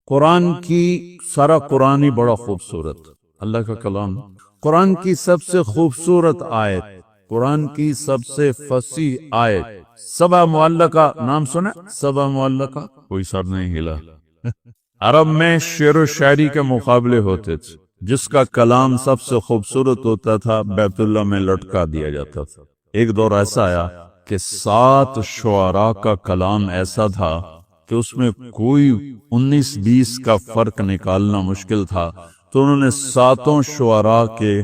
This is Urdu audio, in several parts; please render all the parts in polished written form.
قرآن کی سارا قرآن ہی بڑا خوبصورت، اللہ کا کلام، قرآن کی سب سے خوبصورت آیت، قرآن کی سب سے فصیح آیت، سبع معلقہ نام سنا؟ سبع معلقہ، کوئی سر نہیں ہلا۔ عرب میں شعر و شاعری کے مقابلے ہوتے تھے، جس کا کلام سب سے خوبصورت ہوتا تھا بیت اللہ میں لٹکا دیا جاتا تھا۔ ایک دور ایسا آیا کہ 7 شعراء کا کلام ایسا تھا کہ اس میں کوئی 19-20 کا فرق نکالنا مشکل تھا، تو انہوں نے 7 شعراء کے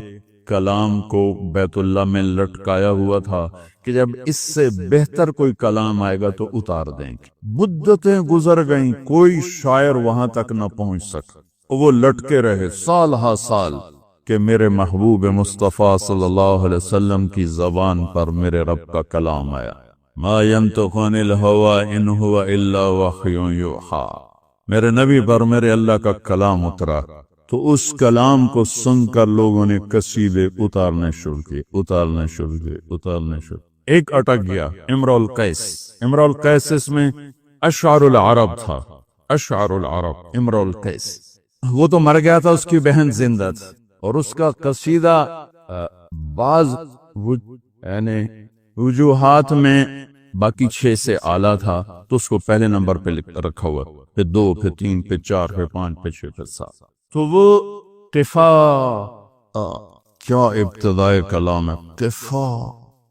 کلام کو بیت اللہ میں لٹکایا ہوا تھا کہ جب اس سے بہتر کوئی کلام آئے گا تو اتار دیں گے۔ مدتیں گزر گئیں، کوئی شاعر وہاں تک نہ پہنچ سکا، وہ لٹکے رہے سال ہا سال کہ میرے محبوب مصطفیٰ صلی اللہ علیہ وسلم کی زبان پر میرے رب کا کلام آیا۔ ما ينطق عن الهوى ان هو الا وحی یوحی، میرے نبی پر میرے اللہ کا کلام اترا، تو اس کلام کو سن کر لوگوں نے قصیدے اتارنے شروع کیے۔ ایک اٹک گیا، امرؤ القیس، اس میں اشعار العرب تھا، اشعار العرب، امرؤ القیس، وہ تو مر گیا تھا، اس کی بہن زندہ تھی، اور اس کا قصیدہ بعض یعنی وجوہات میں باقی 6 سے اعلیٰ تھا، تو اس کو پہلے نمبر پہ رکھا ہوا، پھر 2، پھر 3، پھر 4، پھر 5، پھر 6، پھر 7، تو وہ کیا ابتدائے کلام ہے،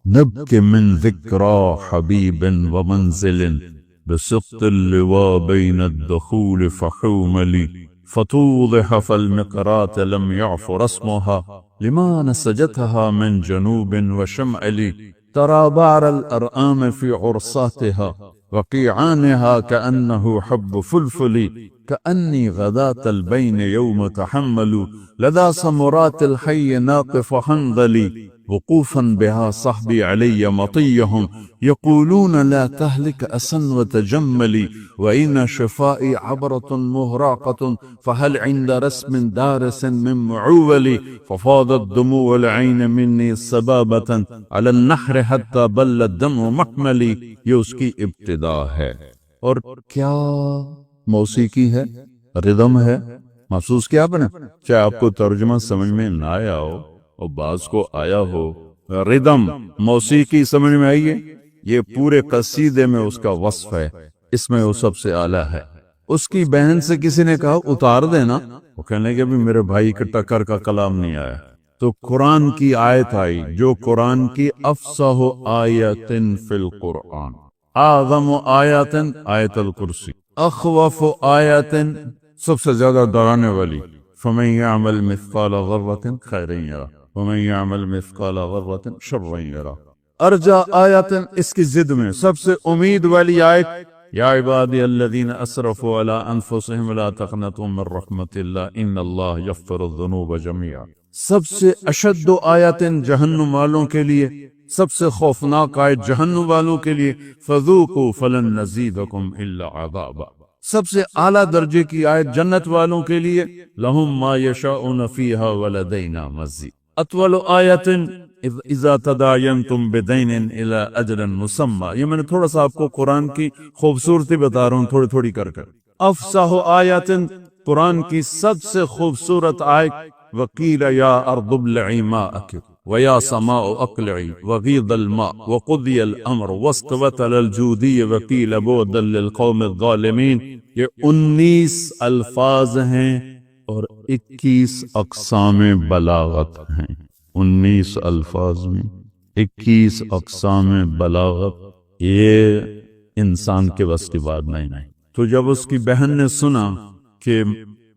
نبک من ذکرى حبیب ومنزل بسقط اللواء بین الدخول فحوملی فتوضح فالمقرات لم يعفر اسمها لما نسجتها من جنوب وشمال ترى بعر الأرآم في عرصاتها وقيعانها كأنه حب فلفل كأني غداة البين يوم تحمل لدى سمرات الحي ناقف حنظلي وقوفا بها صحبي علي مطيهم يقولون لا تهلك أسا وتجملي وإن شفائي عبرة مهراقة فهل عند رسم دارس من معولي ففاضت دموع العين مني سبابة على النحر حتى بل الدم محملي، یہ اس کی ابتدا ہے۔ اور کیا موسیقی ہے، ردم ہے، محسوس کیا آپ نے؟ چاہے آپ کو ترجمہ سمجھ میں نہ آیا ہو اور بعض کو آیا ہو، ردم موسیقی سمجھ میں آئی ہے، یہ پورے قصیدے میں اس کا وصف ہے، اس میں وہ سب سے اعلیٰ ہے۔ اس کی بہن سے کسی نے کہا اتار دینا، وہ کہنے لگے بھی میرے بھائی کے ٹکر کا کلام نہیں آیا، تو قرآن کی آیت آئی جو قرآن کی افصح آیت فی القرآن، اعظم آیت آیت الکرسی، اخوف آیت سب سے زیادہ ڈرانے والی، فمن یعمل مثقال ذرۃ خیرا یرہ ومن یعمل مثقال ذرۃ شرا یرہ، ارجا آیت اس کی ضد میں سب سے امید والی آیت، یا عبادی الذین اسرفوا علی انفسهم لا تقنطوا من رحمت اللہ ان اللہ یغفر الذنوب جميعا، سب سے اشد آیات جہنم والوں کے لیے، سب سے خوفناک آیت جہنم والوں کے لیے، فذوقوا فلن نزیدکم الا عذابا، سب سے اعلیٰ درجے کی آیت جنت والوں کے لیے، لہم ما یشاؤون فیہا ولدینا مزید، اطول آیت اذا تداینتم بدین الی اجل مسمی، یہ میں نے تھوڑا سا آپ کو قرآن کی خوبصورتی بتا رہا ہوں تھوڑی کر کر۔ افصح آیت قرآن کی سب سے خوبصورت آیت، وقیل یا ارض ابلعی ماءک ویا سماء اقلعی وغیض الماء وقضی الامر واستوت علی الجودی وقیل بعدا للقوم الظالمین، یہ 19 الفاظ ہیں اور 21 اقسام بلاغت ہیں، 19 الفاظ میں 21 اقسام بلاغت، یہ انسان کے بس کی بات نہیں۔ تو جب اس کی بہن نے سنا کہ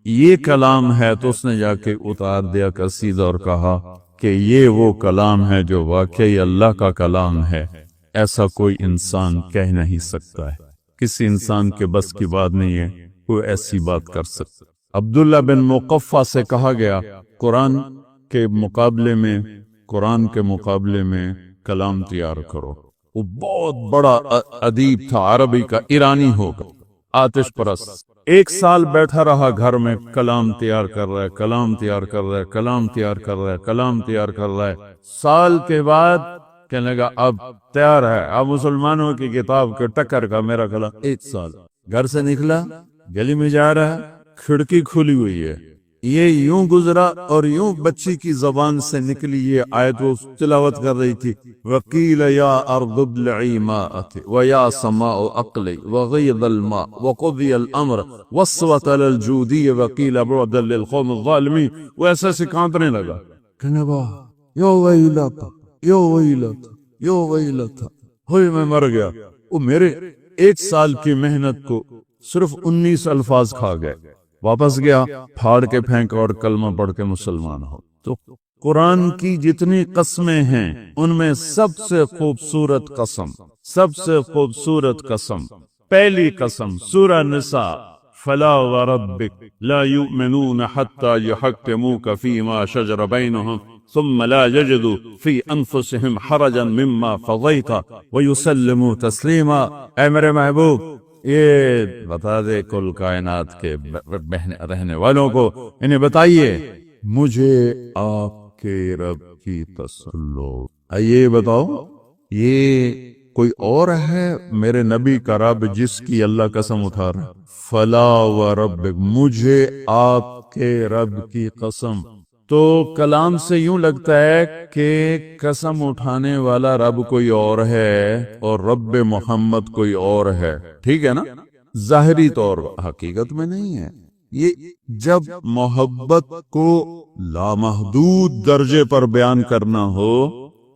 یہ کلام ہے تو اس نے جا کے اتار دیا قصیدہ اور کہا کہ یہ وہ کلام ہے جو واقعی اللہ کا کلام ہے، ایسا کوئی انسان کہہ نہیں سکتا ہے، کسی انسان کے بس کی بات نہیں ہے کوئی ایسی بات کر سکتا۔ عبداللہ بن مقفع سے کہا گیا قرآن کے مقابلے میں کلام تیار کرو، وہ بہت بڑا ادیب تھا، عربی کا، ایرانی ہوگا، آتش پرست، 1 سال بیٹھا رہا گھر میں، کلام تیار کر رہا ہے، سال کے بعد کہنے لگا اب تیار ہے، اب مسلمانوں کی کتاب کے ٹکر کا میرا کلام، 1 سال گھر سے نکلا، گلی میں جا رہا ہے، کھڑکی کھلی ہوئی ہے، یہ یوں گزرا اور یوں بچی کی زبان سے نکلی یہ آیت، وہ تلاوت کر رہی تھی، وَقِيلَ يَا أَرْضُ ابْلَعِي مَاءَكِ وَيَا سَمَاءُ أَقْلِعِي وَغِيضَ الْمَاءُ وَقُضِيَ الْأَمْرُ وَاصْطَفَتْ عَلَى الْجُودِيِّ وَقِيلَ بُعْدًا لِلْقَوْمِ الظَّالِمِينَ۔ وہ ایسے سے کانپنے لگا، کہنے لگا یا ویلتا یا ویلتا یا ویلتا، ہوئے میں مر گیا۔ وہ میرے 1 سال کی محنت کو صرف 19 الفاظ کھا گئے۔ واپس گیا، پھاڑ کے پھینک اور کلمہ پڑھ کے مسلمان ہو۔ تو قرآن کی جتنی قسمیں ہیں ان میں سب سے خوبصورت قسم، سب سے خوبصورت قسم، پہلی قسم سورہ نساء، فلا وربک لا یؤمنون حتی یحکموک فیما شجر بینہم ثم لا یجدوا فی انفسہم حرجا مما قضیت ویسلموا تسلیما۔ اے میرے محبوب، یہ بتا دے کل کائنات کے رہنے والوں کو، انہیں بتائیے مجھے آپ کے رب کی قسم، یہ بتاؤ یہ کوئی اور ہے میرے نبی کا رب جس کی اللہ قسم اٹھا رہا؟ فلا وربک، مجھے آپ کے رب کی قسم۔ تو کلام سے یوں لگتا ہے کہ قسم اٹھانے والا رب کوئی اور ہے اور رب محمد کوئی اور ہے، ٹھیک ہے نا؟ ظاہری طور حقیقت میں نہیں ہے۔ یہ جب محبت کو لامحدود درجے پر بیان کرنا ہو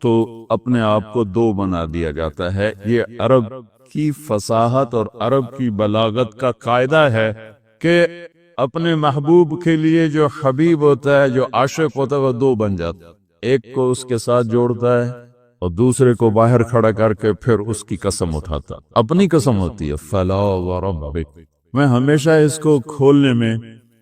تو اپنے آپ کو 2 بنا دیا جاتا ہے۔ یہ عرب کی فصاحت اور عرب کی بلاغت کا قاعدہ ہے کہ اپنے محبوب کے لیے جو حبیب ہوتا ہے، جو عاشق ہوتا ہے، وہ 2 بن جاتا ہے، ایک کو اس کے ساتھ جوڑتا ہے اور دوسرے کو باہر کھڑا کر کے پھر اس کی قسم اٹھاتا، اپنی قسم ہوتی ہے فلا وربک۔ میں ہمیشہ اس کو کھولنے میں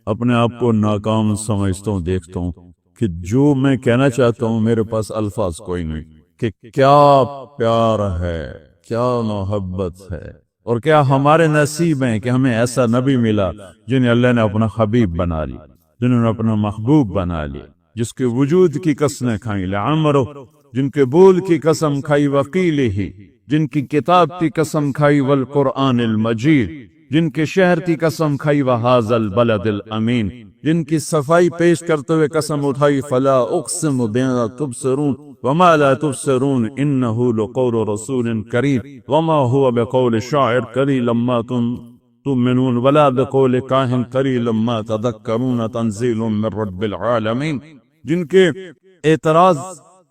اپنے آپ کو ناکام سمجھتا ہوں، دیکھتا ہوں کہ جو میں کہنا چاہتا ہوں میرے پاس الفاظ کوئی نہیں، کہ کیا پیار ہے، کیا محبت ہے، اور کیا ہمارے نصیب ہیں کہ ہمیں ایسا نبی ملا جنہیں اللہ نے اپنا حبیب بنا لی، جنہوں نے اپنا محبوب بنا لی، جس کے وجود کی قسمیں کھائیں لعمرو، جن کے بول کی قسم کھائی وقیلہ، جن کی کتاب کی قسم کھائی والقرآن المجید، جن کے شہر کی قسم کھائی وہذا البلد الامین، جن کی صفائی پیش کرتے ہوئے قسم اٹھائی فلا اقسم بما تبصرون وما لا تبصرون انه لقول رسول کریم وما هو بقول شاعر قلیلا ما تؤمنون ولا بقول کاہن قلیلا ما تذکرون تنزیل من رب العالمین، جن کے اعتراض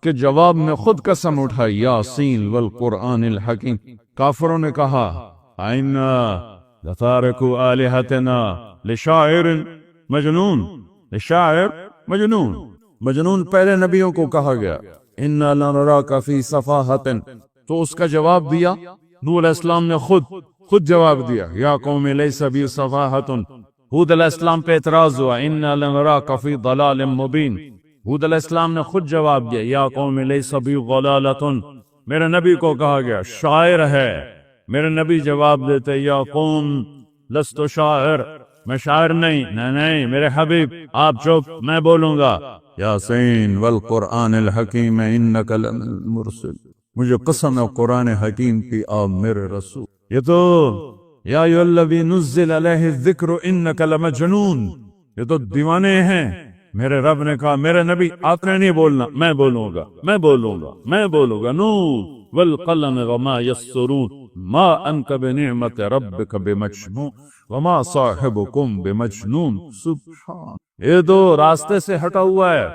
کے جواب میں خود قسم اٹھائی یاسین والقرآن الحکیم۔ کافروں نے کہا اینا لتارکوا آلہتنا لشاعر مجنون، لشاعر مجنون، مجنون پہلے نبیوں کو کہا گیا، انا لنراک فی صفاحۃ، تو اس کا جواب دیا نوح علیہ السلام نے خود جواب دیا یا قوم لیس بی صفاحۃ۔ ہود علیہ السلام پہ اعتراض ہوا انا لنراک فی ضلال مبین، ہود علیہ السلام نے خود جواب دیا یا قوم لیس بی ضلالۃ۔ میرے نبی کو کہا گیا شاعر ہے، میرے نبی جواب دیتے یا قوم لست شاعر، میں شاعر نہیں میرے حبیب آپ چپ، میں بولوں گا یاسین والقرآن الحکیم انک لمن المرسل، مجھے قسم ہے قرآن حکیم کی آپ میرے رسول۔ یہ تو یا ایھا الذی نزل علیہ الذکر انک لمجنون، یہ تو دیوانے ہیں۔ میرے رب نے کہا میرے نبی آپ نے نہیں بولنا، میں بولوں گا، میں بولوں گا، میں بولوں گا۔ نون والقلم وما یسطرون ما انت بنعمت ربک بمجنون وما صاحبکم بمجنون۔ سبحان، یہ تو راستے سے ہٹا ہوا ہے،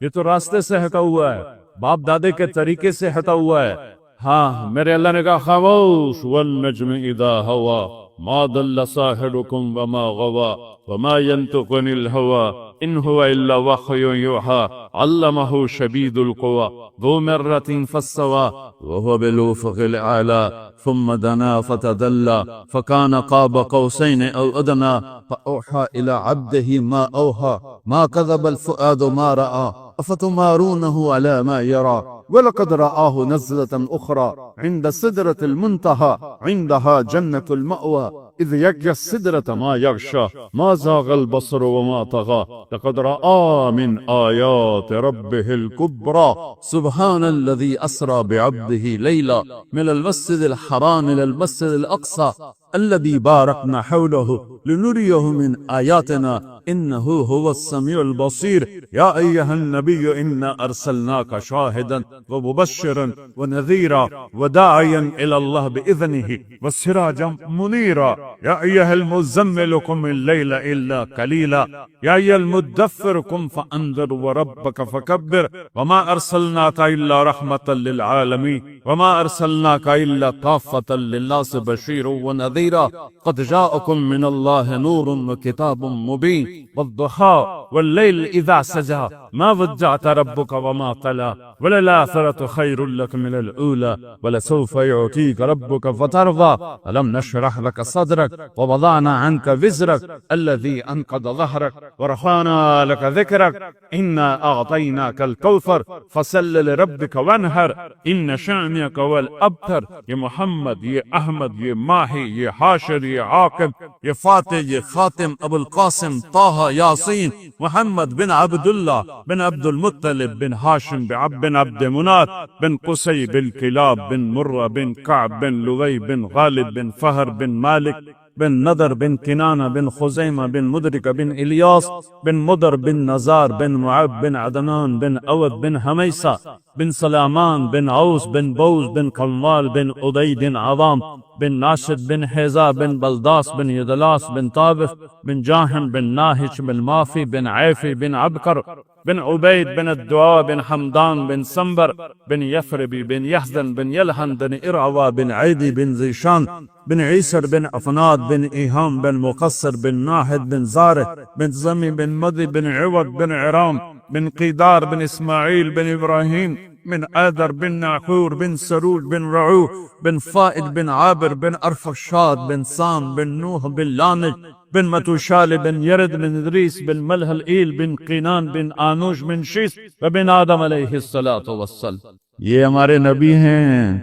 یہ تو راستے سے ہٹا ہوا ہے، باپ دادے کے طریقے سے ہٹا ہوا ہے۔ ہاں میرے اللہ نے کہا خاموش، والنجم اذا ہوا ما ضل صاحبکم وما غوا وما ينطق عن الهوى ان هو الا وحی یوحى علمه شدید القوى ذو مرة فاستوى وهو بالافق الاعلى ثم دنا فتدلى فكان قاب قوسين او ادنى فاوحى الى عبده ما اوحى ما كذب الفؤاد ما رأى أفتمارونه على ما يرى ولقد رآه نزلة أخرى عند سدرة المنتهى عندها جنة المأوى إذ يغشى السدرة ما يغشى ما زاغ البصر وما طغى لقد رأى من آيات ربه الكبرى سبحان الذي أسرى بعبده ليلا من المسجد الحرام إلى المسجد الأقصى الذي باركنا حوله لنريه من آياتنا إنه هو السميع البصير يا أيها النبي إنا أرسلناك شاهدا ومبشرا ونذيرا وداعيا إلى الله بإذنه وسراجا منيرا يا أيها المزمل قم الليل إلا قليلا يا أيها المدثر قم فأنذر وربك فكبر وما أرسلناك إلا رحمة للعالمين وما أرسلناك إلا كافة للناس بشير ونذيرا قد جاءكم من الله نور وكتاب مبين والضحى والليل إذا سجى ما ودعك ربك وما قلى وللآخرة خير لك من الأولى ولسوف يعطيك ربك فترضى ألم نشرح لك صدرك ووضعنا عنك وزرك الذي أنقض ظهرك ورفعنا لك ذكرك إنا أعطيناك الكوثر فصل لربك وانهر إن شانئك هو الأبتر یہ محمد یہ احمد یہ ماہی یہ حاشر یہ عاقب یہ فاتح یہ خاتم ابو القاسم طه یاسین محمد بن عبد الله بن عبد المطلب بن هاشم بن عبد منات بن قصي بن كلاب بن مرة بن كعب بن لؤي بن غالب بن فهر بن مالك بن نضر بن كنانة بن خزيمة بن مدرك بن إلياس بن مضر بن نزار بن معب بن عدنان بن أود بن هميسة بن سلامان بن عوس بن بوز بن قمال بن أدي بن عظام بن ناشد بن حيزا بن بلداس بن يدلاس بن طابف بن جاهم بن ناهش بن مافي بن عيفي بن عبكر بن عبيد بن الدعاء بن حمدان بن سنبر بن يفربي بن يحزن بن يلهن بن إرعوى بن عيدي بن زيشان بن عيسر بن أفناد بن إيهام بن مقصر بن ناهد بن زاره بن زمي بن مضي بن عوض بن عرام بن قيدار بن إسماعيل بن إبراهيم بن آذر بن ناحور بن سرود بن رعو بن فائد بن عابر بن أرفخشاد بن سام بن نوح بن لانج بن متوشال بن يرد بن إدريس بن ملهلئيل بن قينان بن آنوش بن شيس وبن آدم علیہ الصلاۃ والسلام. یہ ہمارے نبی ہیں.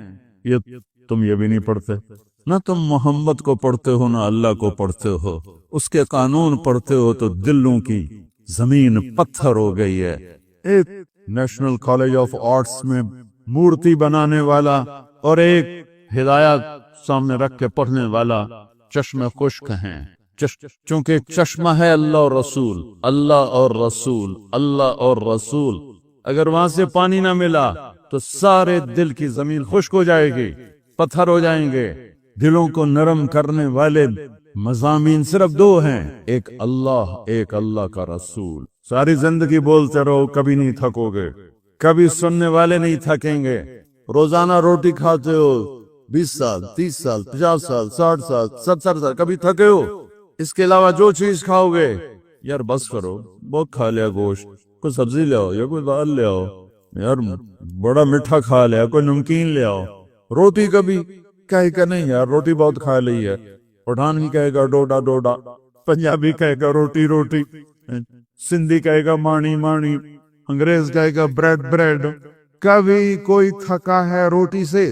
یہ تم یہ بھی نہیں پڑھتے نہ تم محمد کو پڑھتے ہو نہ اللہ کو پڑھتے ہو. اس کے قانون پڑھتے ہو تو دلوں کی زمین پتھر ہو گئی ہے. ایک نیشنل کالج آف آرٹس میں مورتی بنانے والا اور ایک ہدایات سامنے رکھ کے پڑھنے والا چشمے خشک ہیں. چونکہ چشمہ ہے اللہ اور رسول، اللہ اور رسول، اللہ اور رسول. اگر وہاں سے پانی نہ ملا تو سارے دل کی زمین خشک ہو جائے گی، پتھر ہو جائیں گے. دلوں کو نرم کرنے والے مضامین صرف دو ہیں، ایک اللہ کا رسول. ساری زندگی بولتے رہو، کبھی نہیں تھکو گے، کبھی سننے والے نہیں تھکیں گے. روزانہ روٹی کھاتے ہو 20 سال 30 سال 50 سال 60 سال 70 سال، کبھی تھکے ہو؟ اس کے علاوہ جو چیز کھاؤ گے، یار بس کرو، بہت کھا لیا گوشت، کوئی سبزی لے آؤ یا کوئی دال لے آؤ، یار بڑا میٹھا کھا لیا، کوئی نمکین لے آؤ. روٹی کبھی کہے گا نہیں یار روٹی بہت کھا لی ہے. پٹھان بھی کہے گا ڈوڈا ڈوڈا، پنجابی کہے گا روٹی روٹی، سندھی کہے گا مانی مانی، انگریز کہے گا بریڈ بریڈ. کبھی کوئی تھکا ہے روٹی سے؟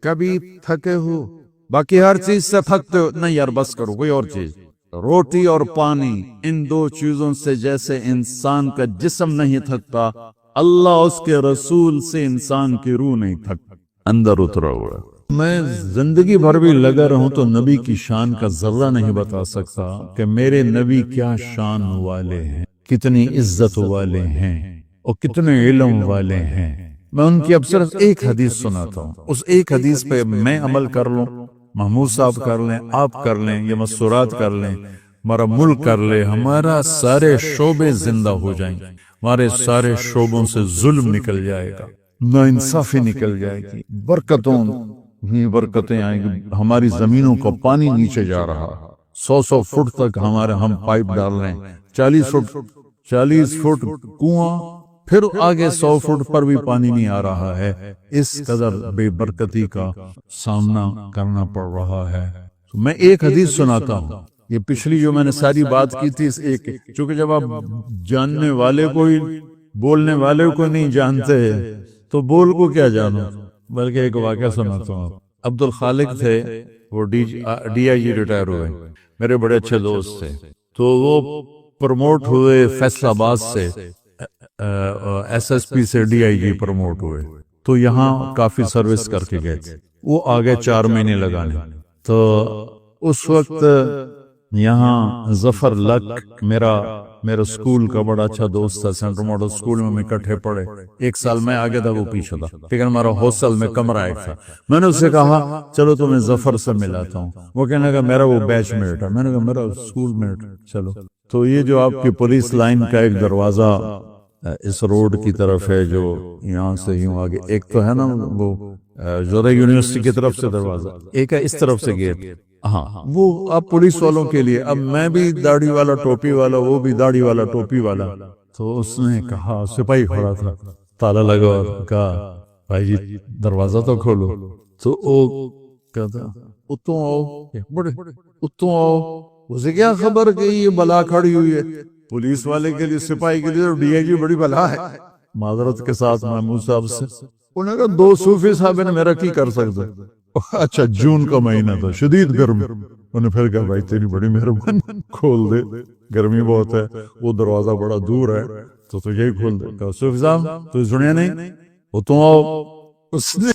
کبھی تھکے ہو؟ باقی ہر چیز سے تھکتے ہو؟ نہیں یار بس کرو، کوئی اور چیز. روٹی اور پانی، ان دو چیزوں سے جیسے انسان کا جسم نہیں تھکتا، اللہ اس کے رسول سے انسان کی روح نہیں تھکتا، اندر اترا ہوا. میں زندگی بھر بھی لگا رہوں تو نبی کی شان کا ذرہ نہیں بتا سکتا کہ میرے نبی کیا شان والے ہیں، کتنی عزت والے ہیں اور کتنے علم والے ہیں. میں ان کی اب صرف ایک حدیث سناتا ہوں، اس ایک حدیث پہ میں عمل کر لوں، محمود صاحب کر لیں، آپ کر لیں، یہ مسورات کر لیں، ہمارا ملک کر لے، ہمارا سارے شعبے زندہ ہو جائیں گے، ہمارے سارے شعبوں سے ظلم نکل جائے گا، ناانصافی نکل جائے گی، برکتیں آئیں گی. ہماری زمینوں کا پانی نیچے جا رہا، 100 فٹ تک ہم پائپ ڈال رہے ہیں، 40 فٹ کنواں، پھر آگے 100 فٹ پر بھی پانی نہیں آ رہا ہے. اس قدر بے برکتی کا سامنا کرنا پڑ رہا ہے. میں ایک حدیث سناتا ہوں، یہ پچھلی جو میں نے ساری بات کی تھی اس ایک، چونکہ جب آپ جاننے والے کو ہی بولنے والے کو نہیں جانتے تو بول کو کیا جانو. بلکہ ایک واقعہ سناتا ہوں. عبد الخالق تھے، وہ ڈی آئی جی ریٹائر ہوئے، میرے بڑے اچھے دوست تھے. تو وہ پروموٹ ہوئے فیصل آباد سے، ایس ایس پی سے ڈی آئی جی پروموٹ ہوئے. تو یہاں کافی سروس کر کے گئے تھے. وہ آگے 4 مہینے لگانے. تو اس وقت یہاں ظفر لک میرا اسکول کا بڑا اچھا دوست تھا. سینٹرل ماڈل اسکول میں اکٹھے پڑھے. 1 سال میں آگے تھا، وہ پیچھے تھا، لیکن ہمارا ہاسٹل میں کمرہ ایک تھا. میں نے اس سے کہا چلو تمہیں ظفر سے ملاتا ہوں. وہ کہنے لگا میرا وہ بیچ میٹ ہے. میں نے کہا میرا اسکول میٹ. چلو. تو یہ جو آپ کی پولیس لائن کا ایک دروازہ اس روڈ کی طرف ہے، جو یہاں سے یوں آگے، ایک تو ہے نا وہ زورہ یونیورسٹی کی طرف سے دروازہ، ایک ہے اس طرف سے گیٹ. ہاں، وہ اب پولیس والوں کے لیے. اب میں بھی داڑھی والا ٹوپی والا، وہ بھی داڑھی والا ٹوپی والا. تو اس نے کہا، سپاہی کھڑا تھا، تالا لگا اور کہا بھائی جی دروازہ تو کھولو. تو وہ کہتا اتوں آؤ، بڑے اتوں آؤ. اسے کیا خبر کہ یہ بلا کھڑی ہوئی ہے. پولیس والے کے لیے، سپاہی کے لیے ڈی آئی جی بڑی بلا ہے. معذرت کے ساتھ محمود صاحب سے انہوں نے کہا 2 صوفی صاحب نے میرا کی کر سکتے. اچھا جون کا مہینہ تھا، شدید گرمی. انہوں نے پھر کہا بھائی تیری بڑی مہربانی، کھول دے، گرمی بہت ہے، وہ دروازہ بڑا دور ہے تو یہی کھول دے. کہا صوفی صاحب تو سنیا نہیں، وہ تو آؤ. اس نے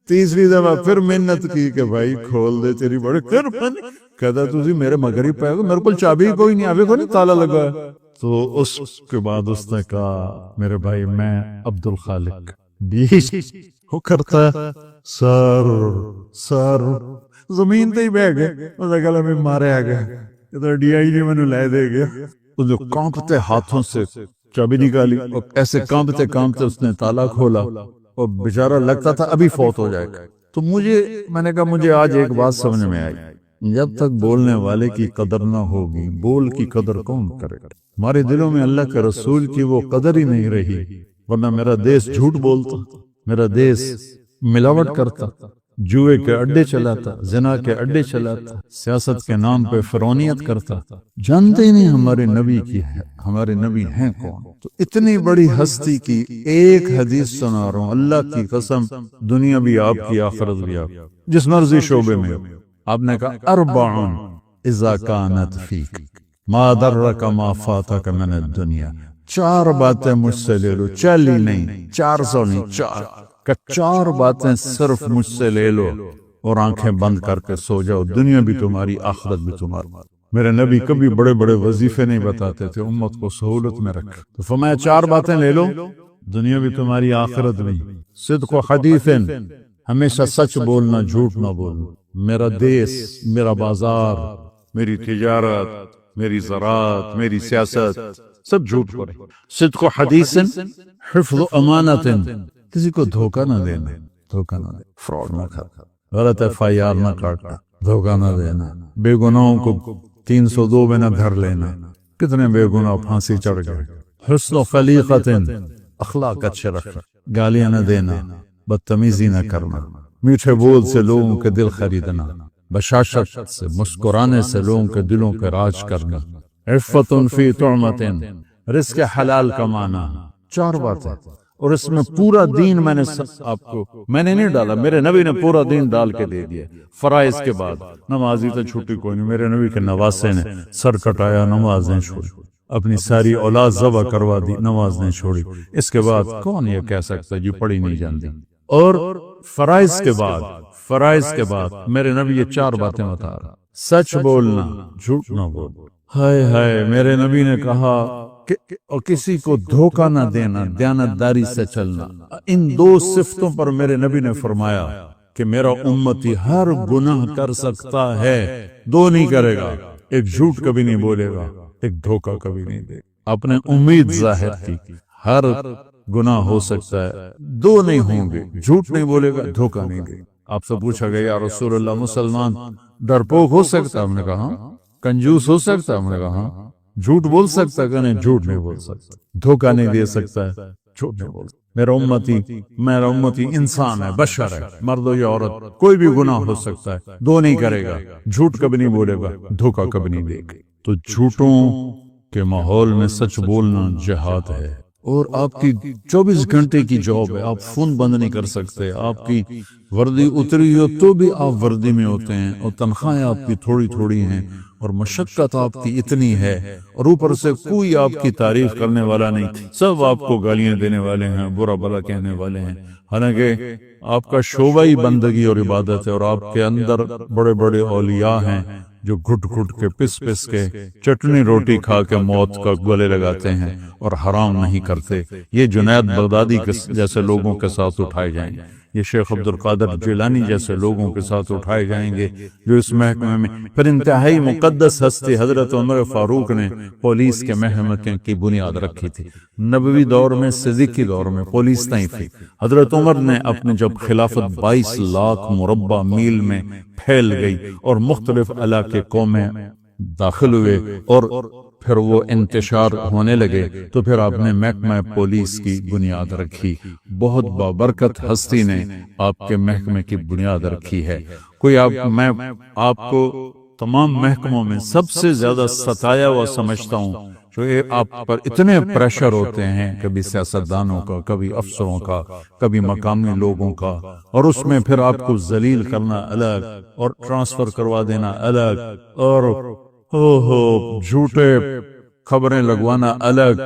3ری دفعہ پھر محنت کی کہ بھائی کھول دے، تیری بڑی مہربانی. کہتا تجھے میرے مغرب پہ آئے، میرے کو چابی کوئی نہیں، ابھی کو نہیں تالا لگا ہے. تو اس کے بعد اس نے کہا میرے بھائی میں عبد الخالق وہ کرتا ہے سر زمین تے ہی بہ گئے. اس نے کہا میں مارے آ گیا، ڈی آئی جی میں نے لے دے گیا. تو جو کانپتے ہاتھوں سے چابی نکالی اور ایسے کانپتے اس نے تالا کھولا اور بیچارہ لگتا تھا ابھی فوت ہو جائے گا. تو میں نے کہا مجھے آج ایک بات سمجھ میں آئی، جب تک بولنے والے کی قدر نہ ہوگی بول کی قدر کون کرے گا. ہمارے دلوں میں اللہ کے رسول کی وہ قدر ہی نہیں رہی. ورنہ میرا دیس جھوٹ بولتا، میرا دیس ملاوٹ کرتا، جوئے کے اڈے چلاتا، زنا کے اڈے چلاتا، سیاست کے نام پہ فرعونیت کرتا. جانتے ہی نہیں ہمارے نبی کی ہے، ہمارے نبی ہیں کون. تو اتنی بڑی ہستی کی ایک حدیث سنا رہا ہوں، اللہ کی قسم، دنیا بھی آپ کی، آخرت بھی آپ، جس مرضی شعبے میں. آپ نے کہا 4 اذا کانت فیک ما درک ما فاتک من الدنیا. 4 باتیں مجھ سے لے لو، 40 نہیں، 400 نہیں، 4 باتیں صرف مجھ سے لے لو اور آنکھیں بند کر کے سو جاؤ، دنیا بھی تمہاری، آخرت بھی تمہاری. میرے نبی کبھی بڑے بڑے وظیفے نہیں بتاتے تھے، امت کو سہولت میں رکھ. تو فرمایا 4 باتیں لے لو، دنیا بھی تمہاری، آخرت بھی. صدق و حدیث، ہمیشہ سچ بولنا، جھوٹ نہ بولنا. میرا دیس، میرا بازار، میری تجارت، میری زراعت، میری سیاست، سب جھوٹ پر. صدق و حدیث، حفظ و امانت، کسی کو دھوکہ نہ دینا، فراڈ نہ کرنا، غلط FIR نہ کاٹنا، دھوکہ نہ دینا، بے گناہوں کو 302 میں نہ دھر لینا. کتنے بے گناہ پھانسی چڑھ گئے. حسن و خلیقت، اخلاق اچھے رکھنا، گالیاں نہ دینا، بدتمیزی نہ کرنا، میٹھے بول سے لوگوں کے دل خریدنا، بشاشت سے، مسکرانے سے لوگوں کے دلوں پہ راج کرنا، عفت فی طعمت، رزق حلال کمانا. 4 باتیں. اور اس میں پورا دین میں نے آپ کو، میں نے نہیں ڈالا، میرے نبی نے پورا دین ڈال کے دے دیا. فرائض کے بعد نمازی تو چھٹی کوئی نہیں، میرے نبی کے نواسے نے سر کٹایا، نماز نہیں چھوڑی، اپنی ساری اولاد ذبح کروا دی، نماز نہیں چھوڑی. اس کے بعد کون یہ کہہ سکتا جی پڑھی نہیں جانتی. اور فرائض کے بعد میرے نبی یہ 4 باتیں بتا رہا. سچ بولنا، جھوٹ نہ بولنا. ہائے ہائے، میرے نبی نے کہا کہ اور کسی کو دھوکہ نہ دینا، دیانتداری سے چلنا. ان 2 صفتوں پر میرے نبی نے فرمایا کہ میرا امتی ہر گناہ کر سکتا ہے، 2 نہیں کرے گا. ایک جھوٹ کبھی نہیں بولے گا، ایک دھوکہ کبھی نہیں دے گا. آپ نے امید ظاہر کی، ہر گناہ ہو سکتا ہے، 2 نہیں ہوں گے، جھوٹ نہیں بولے گا، دھوکہ نہیں دے گا. آپ سے پوچھا گیا یا رسول اللہ مسلمان ڈرپوک ہو سکتا؟ ہم نے کہا ہاں. کنجوس ہو سکتا؟ ہم نے کہا ہاں. جھوٹ بول سکتا کہ نہیں؟ جھوٹ نہیں بول سکتا. دھوکہ نہیں دے سکتا ہے، جھوٹ نہیں بول سکتا. میرا امتی انسان ہے، بشر ہے، مرد ہو یا عورت، کوئی بھی گناہ ہو سکتا ہے، دو نہیں کرے گا، جھوٹ کبھی نہیں بولے گا، دھوکہ کبھی نہیں دے گا۔ تو جھوٹوں کے ماحول میں سچ بولنا جہاد ہے۔ اور آپ کی 24 گھنٹے کی جاب ہے، آپ فون بند نہیں کر سکتے، آپ کی وردی اتری ہو تو بھی آپ وردی میں ہوتے ہیں، اور تنخواہیں آپ کی تھوڑی تھوڑی ہیں، اور مشقت آپ کی اتنی ہے، اور اوپر سے کوئی آپ کی تعریف کرنے والا نہیں، سب آپ کو گالیاں دینے والے ہیں، برا بھلا کہنے والے ہیں۔ حالانکہ آپ کا شعبہ ہی بندگی اور عبادت ہے، اور آپ کے اندر بڑے بڑے اولیاء ہیں جو گھٹ گھٹ کے پس پس کے چٹنی روٹی کھا کے موت کا گلے لگاتے ہیں اور حرام نہیں کرتے۔ یہ جنید بغدادی جیسے لوگوں کے ساتھ اٹھائے جائیں گے، یہ شیخ عبد القادر جیلانی جیسے لوگوں کے ساتھ اٹھائے جائیں گے جو اس محکمے میں۔ پھر انتہائی مقدس ہستی حضرت عمر فاروق نے پولیس کے محکمے کی بنیاد رکھی تھی۔ نبوی دور میں، صدیقی دور میں پولیس نہیں تھی۔ حضرت عمر نے اپنے جب خلافت 22 لاکھ مربع میل میں پھیل گئی اور مختلف علاقے قومیں داخل ہوئے اور پھر وہ انتشار ہونے لگے، تو پھر آپ نے محکمہ پولیس کی بنیاد رکھی۔ بہت بابرکت ہستی نے آپ کے محکمے کی بنیاد رکھی ہے۔ میں آپ کو تمام محکموں میں سب سے زیادہ ستایا ہوا سمجھتا ہوں، جو آپ پر اتنے پریشر ہوتے ہیں، کبھی سیاستدانوں کا، کبھی افسروں کا، کبھی مقامی لوگوں کا، اور اس میں پھر آپ کو ذلیل کرنا الگ اور ٹرانسفر کروا دینا الگ، اور جھوٹے خبریں لگوانا الگ۔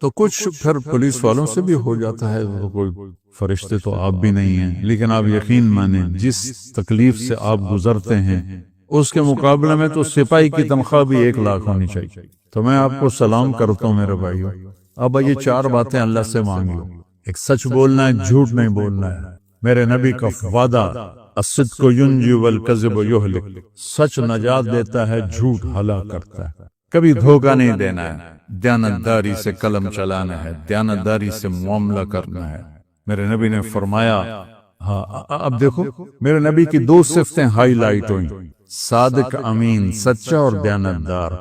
تو کچھ پھر پولیس والوں سے بھی ہو جاتا ہے، کوئی فرشتے تو آپ بھی نہیں ہیں، لیکن آپ یقین مانیں جس تکلیف سے آپ گزرتے ہیں اس کے مقابلے میں تو سپاہی کی تنخواہ بھی 1 لاکھ ہونی چاہیے۔ تو میں آپ کو سلام کرتا ہوں میرے بھائیو، اب یہ 4 باتیں اللہ سے مانگ لو۔ ایک سچ بولنا ہے، جھوٹ نہیں بولنا ہے۔ میرے نبی کا وعدہ، الصدق ینجی والکذب یہلک، سچ نجات دیتا ہے، جھوٹ ہلاک کرتا ہے۔ کبھی دھوکہ نہیں دینا ہے، دیانتداری سے قلم چلانا ہے، دیانتداری سے معاملہ کرنا ہے۔ میرے نبی نے فرمایا، اب دیکھو میرے نبی کی 2 صفتیں ہائی لائٹ ہوئیں، صادق امین، سچا اور دیانتدار۔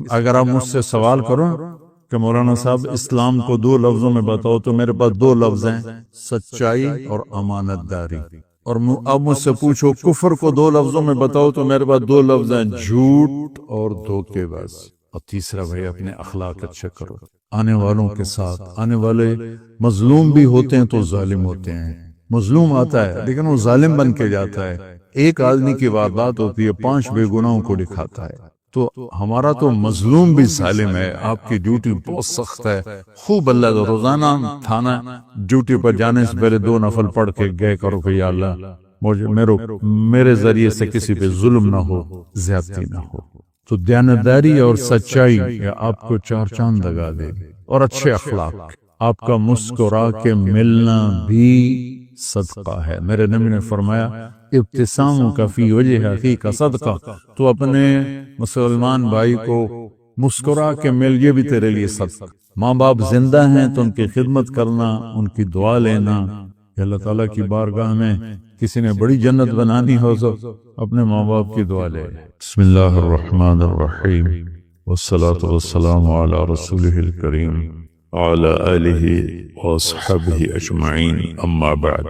اگر آپ مجھ سے سوال کرو کہ مولانا صاحب اسلام کو 2 لفظوں میں بتاؤ، تو میرے پاس 2 لفظ ہیں، سچائی اور امانت داری۔ اور اب مجھ سے پوچھو کفر کو 2 لفظوں میں بتاؤ، تو میرے پاس 2 لفظ ہیں، جھوٹ اور دھوکے باز۔ اور تیسرا بھائی اپنے اخلاق اچھے کرو، آنے والوں کے ساتھ۔ آنے والے مظلوم بھی ہوتے ہیں تو ظالم ہوتے ہیں، مظلوم آتا ہے لیکن وہ ظالم بن کے جاتا ہے۔ ایک آدمی کی واردات ہوتی ہے، 5 بے گناہوں کو دکھاتا ہے۔ تو ہمارا تو مظلوم بھی ظالم ہے۔ آپ کی ڈیوٹی بہت سخت ہے، خوب اللہ روزانہ تھانہ ڈیوٹی پر جانے سے پہلے 2 نفل پڑھ کے گئے کرو کہ یا اللہ میرے ذریعے سے کسی پہ ظلم نہ ہو، زیادتی نہ ہو۔ تو دیانتداری اور سچائی آپ کو 4 چاند لگا دے گی، اور اچھے اخلاق۔ آپ کا مسکرا کے ملنا بھی صدقہ ہے۔ میرے نبی نے فرمایا، ابتسام کا فی وجہ اخی کا صدقہ، تو اپنے مسلمان بھائی کو مسکرا کے مل، یہ بھی تیرے لیے صدقہ۔ ماں باپ زندہ ہیں تو ان کی خدمت کرنا، ان کی دعا لینا۔ اللہ تعالیٰ کی بارگاہ میں کسی نے بڑی جنت بنانی ہو تو اپنے ماں باپ کی دعا لے۔ بسم اللہ الرحمن الرحیم، والصلاة والسلام علی رسولہ الکریم وعلی آلہ وصحبہ اجمعین، اما بعد،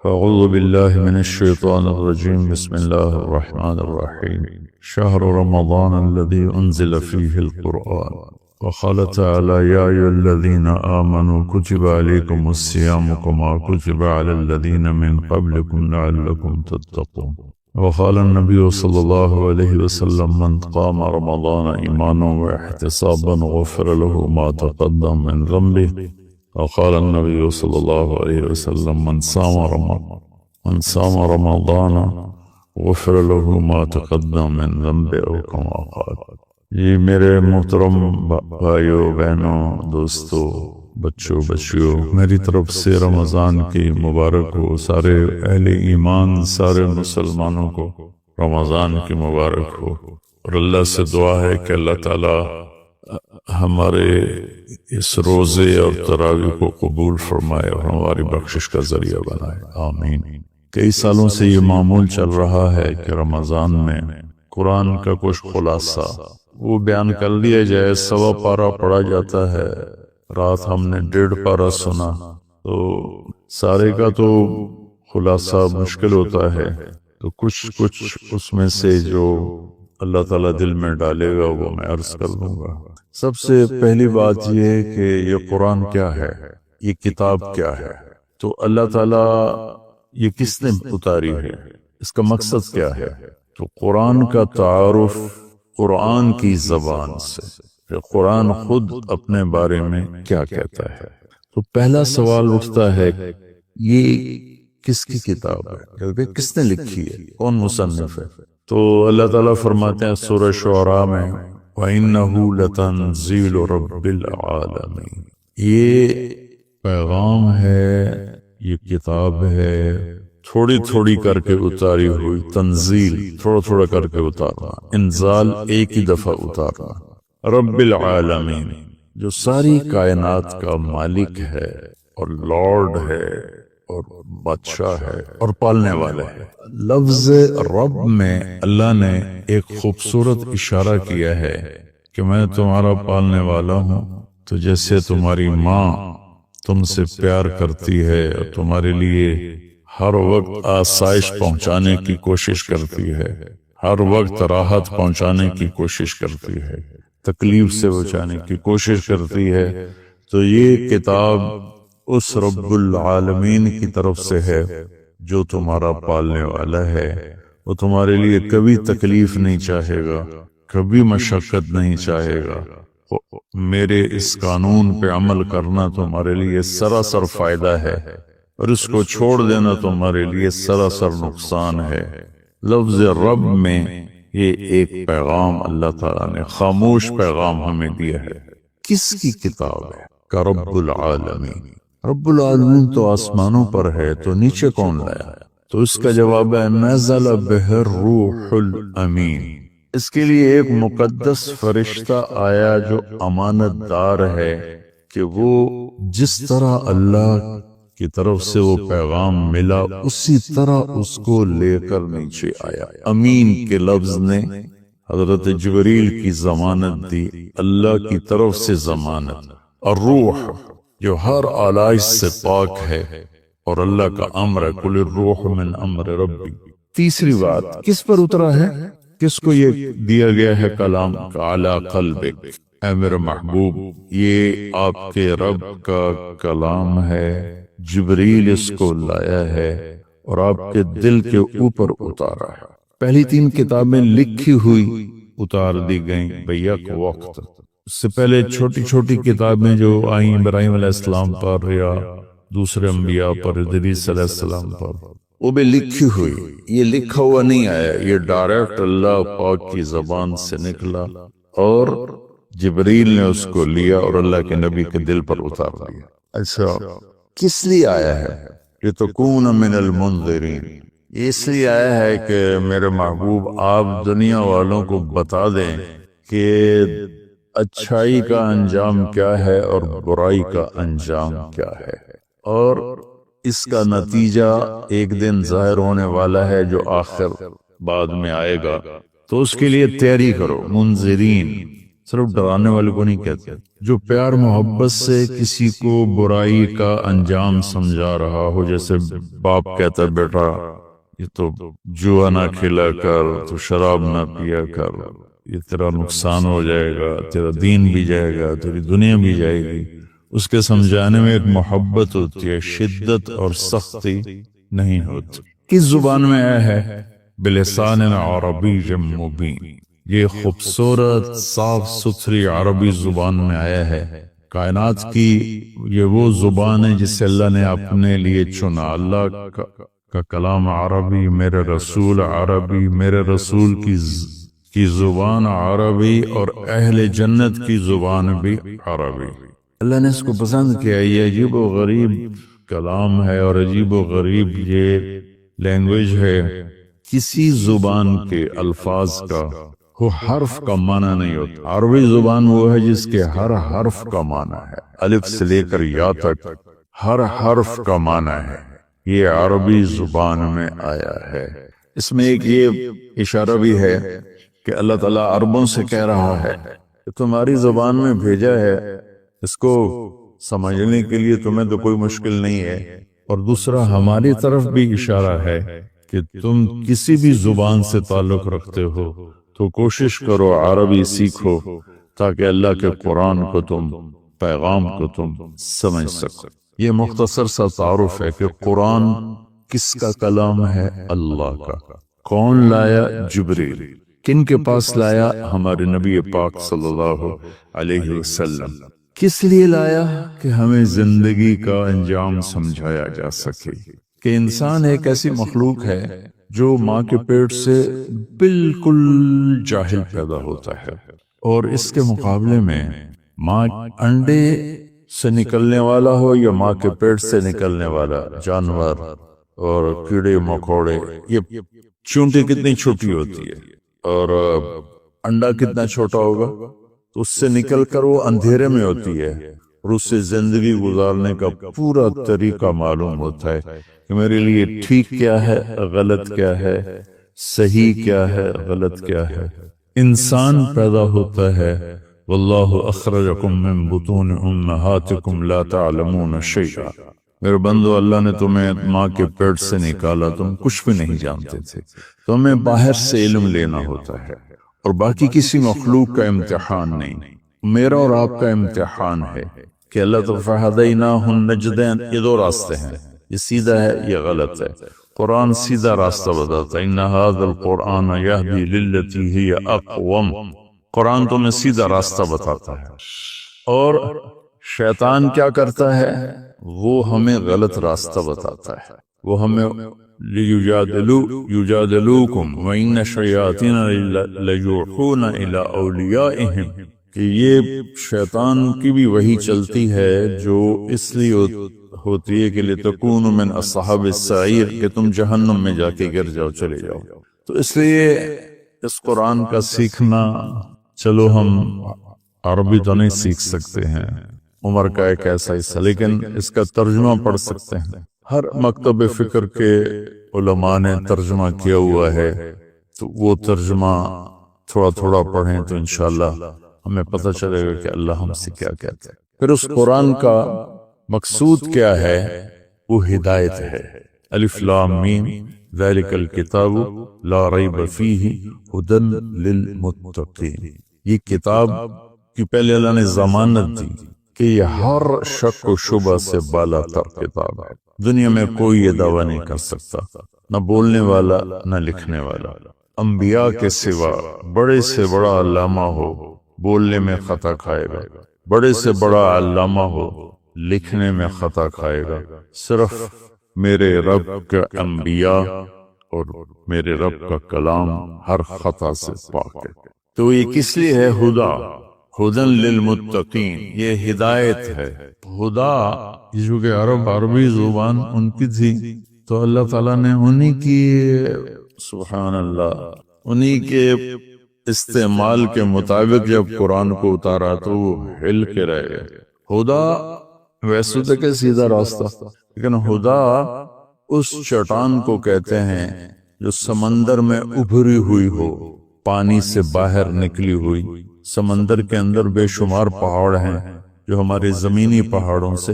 فاعوذ باللہ من الشیطان الرجیم، بسم اللہ الرحمن الرحیم، شہر رمضان الذی انزل فیہ القرآن، وقال تعالی یا ایھا الذین آمنوا کتب علیکم الصیام کما کتب علی الذین من قبلکم لعلکم تتقون، وقال النبی صلی اللہ علیہ وسلم من قام رمضان ایمانا واحتسابا غفر له ما تقدم من ذنبه، وقال النبی صلی اللہ علیہ وسلم من صام رمضان غفر له ما تقدم من ذنبه، او کما قال۔ یہ میرے محترم بھائیوں، بہنوں، دوستوں، بچیوں، میری طرف سے رمضان کی مبارک ہو۔ سارے اہل ایمان، سارے مسلمانوں کو رمضان کی مبارک ہو، اور اللہ سے دعا ہے کہ اللہ تعالی ہمارے اس روزے اور تراویح کو قبول فرمائے اور ہماری بخشش کا ذریعہ بنائے، آمین۔ کئی سالوں سے یہ معمول چل رہا ہے کہ رمضان میں قرآن کا کچھ خلاصہ وہ بیان کر لیا جائے، 1.25 پارہ پڑھا جاتا ہے۔ رات ہم نے 1.5 پارہ سنا، تو سارے کا تو خلاصہ مشکل ہوتا ہے، تو کچھ اس میں سے جو اللہ تعالیٰ دل میں ڈالے گا وہ میں عرض کر دوں گا۔ سب سے پہلی بات یہ ہے کہ یہ قرآن کیا ہے، یہ کتاب کیا ہے، تو اللہ تعالیٰ یہ کس نے اتاری ہے، اس کا مقصد کیا ہے؟ تو قرآن کا تعارف قرآن کی زبان سے، کہ قرآن خود اپنے بارے میں کیا کہتا ہے۔ تو پہلا سوال اٹھتا ہے یہ کس کی کتاب ہے، کہ کس نے لکھی ہے، کون مصنف ہے؟ تو اللہ تعالیٰ فرماتے ہیں سورہ شعراء میں وَإِنَّهُ لَتَنزِيلُ رَبِّ الْعَالَمِينَ، یہ پیغام ہے، یہ کتاب ہے، تھوڑی تھوڑی کر کے اتاری ہوئی، تنزیل تھوڑا تھوڑا کر کے اتارنا، انزال ایک ہی دفعہ اتارنا، رب العالمین جو ساری کائنات کا مالک ہے اور لارڈ ہے اور بادشاہ ہے اور پالنے والا ہے۔ لفظ رب میں اللہ نے ایک خوبصورت اشارہ کیا ہے کہ میں تمہارا پالنے والا ہوں، تو جیسے تمہاری ماں تم سے پیار کرتی ہے اور تمہارے لیے ہر وقت آسائش پہنچانے کی کوشش کرتی ہے، ہر وقت راحت پہنچانے کی کوشش کرتی ہے، تکلیف سے بچانے کی کوشش کرتی ہے، تو یہ کتاب اس رب العالمین کی طرف سے ہے جو تمہارا پالنے والا ہے۔ وہ تمہارے لیے کبھی تکلیف نہیں چاہے گا، کبھی مشقت نہیں چاہے گا، میرے اس قانون پہ عمل کرنا تمہارے لیے سراسر فائدہ ہے اور اس کو چھوڑ دینا تمہارے لیے سراسر نقصان ہے۔ لفظ رب میں یہ ایک پیغام اللہ تعالیٰ نے خاموش پیغام ہمیں دیا ہے۔ کس کی کتاب ہے؟ کا رب العالمین۔ رب العالمین تو آسمانوں پر ہے، تو نیچے کون لایا؟ تو اس کا جواب ہے نزل بہ الروح الامین، اس کے لیے ایک مقدس فرشتہ آیا جو امانت دار ہے، کہ وہ جس طرح اللہ کی طرف سے وہ پیغام ملا اسی طرح اس کو لے کر نیچے آیا۔ امین کے لفظ نے حضرت جبریل کی ضمانت دی، اللہ کی طرف سے ضمانت، اور روح جو ہر آلائش سے پاک ہے، اور اللہ کا امر ہے قل الروح من امر ربی۔ تیسری بات کس پر اترا ہے، کس کو یہ دیا گیا ہے کلام کا؟ علی قلبک، اے میرے محبوب یہ آپ کے رب کا کلام ہے، جبریل اس کو لایا ہے اور آپ کے دل کے اوپر اتارا ہے۔ پہلی 3 کتابیں لکھی ہوئی اتار دی گئیں بیک وقت، اس سے پہلے چھوٹی چھوٹی کتابیں جو آئیں ابراہیم علیہ السلام پر یا دوسرے انبیاء پر، ادریس علیہ السلام پر، وہ بھی لکھی ہوئی، یہ لکھا ہوا نہیں آیا، یہ ڈائریکٹ اللہ پاک کی زبان سے نکلا اور جبریل نے اس کو لیا اور اللہ کے نبی کے دل پر اتار دیا۔ اچھا کس لیے آیا ہے؟ لتکون من المنذرین، اس لیے آیا ہے کہ میرے محبوب آپ دنیا والوں کو بتا دیں کہ اچھائی کا انجام کیا ہے اور برائی کا انجام کیا ہے، اور اس کا نتیجہ ایک دن ظاہر ہونے والا ہے جو آخر بعد میں آئے گا، تو اس کے لیے تیاری کرو۔ منذرین صرف ڈرانے والے کو نہیں کہتے، جو پیار محبت سے کسی کو برائی کا انجام سمجھا رہا ہو، جیسے باپ کہتا ہے بیٹا یہ تو جوا نہ کھلا کر، تو شراب نہ پیا کر، یہ تیرا نقصان ہو جائے گا، تیرا دین بھی جائے گا، تیری دنیا بھی جائے گی، اس کے سمجھانے میں ایک محبت ہوتی ہے، شدت اور سختی نہیں ہوتی۔ کس زبان میں آیا ہے؟ بلسان عربی مبین، یہ خوبصورت صاف ستھری عربی زبان میں آیا ہے۔ کائنات کی یہ وہ زبان ہے جسے اللہ نے اپنے لیے چنا۔ اللہ کا کلام عربی، میرے رسول عربی، میرے رسول کی زبان عربی، اور اہل جنت کی زبان بھی عربی۔ اللہ نے اس کو پسند کیا، یہ عجیب و غریب کلام ہے اور عجیب و غریب یہ لینگویج ہے۔ کسی زبان کے الفاظ کا وہ حرف کا معنی نہیں ہوتا۔ عربی زبان وہ ہے جس کے ہر حرف کا معنی ہے، الف سے لے کر یا تک ہر حرف کا معنی ہے، یہ عربی زبان میں آیا ہے۔ اس میں ایک یہ اشارہ بھی ہے کہ اللہ تعالیٰ عربوں سے کہہ رہا ہے کہ تمہاری زبان میں بھیجا ہے، اس کو سمجھنے کے لیے تمہیں تو کوئی مشکل نہیں ہے، اور دوسرا ہماری طرف بھی اشارہ ہے کہ تم کسی بھی زبان سے تعلق رکھتے ہو تو کوشش کرو عربی سیکھو تاکہ اللہ کے قرآن کو تم، پیغام کو تم سمجھ سکو۔ یہ مختصر سا تعارف ہے کہ قرآن کس کا کلام ہے؟ اللہ کا۔ کون لایا؟ جبریل۔ کن کے پاس لایا؟ ہمارے نبی پاک صلی اللہ علیہ وسلم۔ کس لیے لایا؟ کہ ہمیں زندگی کا انجام سمجھایا جا سکے کہ انسان ایک ایسی مخلوق ہے جو ماں کے پیٹ سے بالکل جاہل پیدا ہوتا ہے، اور اس کے مقابلے میں ماں انڈے سے نکلنے والا ہو یا ماں کے پیٹ سے نکلنے والا جانور اور کیڑے مکوڑے، یہ چونٹی کتنی چھوٹی ہوتی ہے اور انڈا کتنا چھوٹا ہوگا، تو اس سے نکل کر وہ اندھیرے میں ہوتی ہے، اور اس سے زندگی گزارنے کا پورا طریقہ معلوم ہوتا ہے کہ میرے لیے ٹھیک کیا ہے، غلط کیا ہے، صحیح کیا ہے، غلط کیا ہے۔ انسان پیدا ہوتا ہے، واللہ اخرجکم من بطون امہاتکم لا تعلمون شیئا، میرے بندو اللہ نے تمہیں ماں کے پیٹ سے نکالا، تم کچھ بھی نہیں جانتے تھے، تمہیں باہر سے علم لینا ہوتا ہے، اور باقی کسی مخلوق کا امتحان نہیں، میرا اور آپ کا امتحان ہے کہ اللہ تو فہدیناہ النجدین، یہ دو راستے ہیں، یہ سیدھا ہے، یہ غلط ہے۔ قرآن سیدھا راستہ بتاتا ہے، ان ھذا القرآن یہدی للتی ہی اقوم، قرآن تمہیں سیدھا راستہ بتاتا ہے، اور شیطان کیا کرتا ہے؟ وہ ہمیں غلط راستہ بتاتا ہے، وہ ہمیں یجادلوکم وَإِنَّ الشَّيَاطِينَ لَيُوحُونَ إِلَىٰ أَوْلِيَائِهِمْ، کہ یہ شیطان کی بھی وہی چلتی ہے جو اس لیے ہوتی ہے کہ لِتَكُونُ مِنْ أَصْحَابِ السَّعِيرِ، کہ تم جہنم میں جا کے گر جاؤ، چلے جاؤ۔ تو اس لیے اس قرآن کا سیکھنا، چلو ہم عربی تو نہیں سیکھ سکتے ہیں، عمر کا ایک ایسا حصہ، لیکن اس کا ترجمہ پڑھ سکتے ہیں۔ ہر مکتب فکر کے علماء نے ترجمہ کیا ہوا ہے، تو وہ ترجمہ تھوڑا تھوڑا پڑھیں تو انشاءاللہ ہمیں پتہ چلے گا کہ اللہ ہم سے کیا کہتا ہے۔ پھر اس قرآن کا مقصود کیا ہے؟ وہ ہدایت ہے۔ الف لام میم ذالک الکتاب لا ریب فیہ ھدی للمتقین، یہ کتاب کی پہلے اللہ نے ضمانت دی کہ یہ ہر شک و شبہ سے بالا تر کتاب ہے، دنیا میں کوئی یہ دعویٰ نہیں کر سکتا، نہ بولنے والا نہ لکھنے والا۔ انبیاء کے سوا بڑے سے بڑا علامہ ہو، بولنے میں خطا کھائے گا، بڑے سے بڑا علامہ ہو، لکھنے میں خطا کھائے گا، صرف میرے رب کے انبیاء اور میرے رب کا کلام ہر خطا سے پاک ہے۔ تو یہ کس لیے ہے؟ ہدا، ہدن للمتقین، یہ ہدایت ہے۔ ہدا جو کہ عربی زبان ان کی تھی، تو اللہ تعالیٰ نے انہی کی، سبحان اللہ، انہی کے استعمال کے مطابق جب قرآن کو اتارا تو وہ ہل کے رہ گئے۔ ہدا ویسے تو کہ سیدھا راستہ، لیکن ہدا اس چٹان کو کہتے ہیں جو سمندر میں ابھری ہوئی ہو، پانی سے باہر نکلی ہوئی۔ سمندر کے اندر بے شمار پہاڑ ہیں جو ہمارے زمینی پہاڑوں سے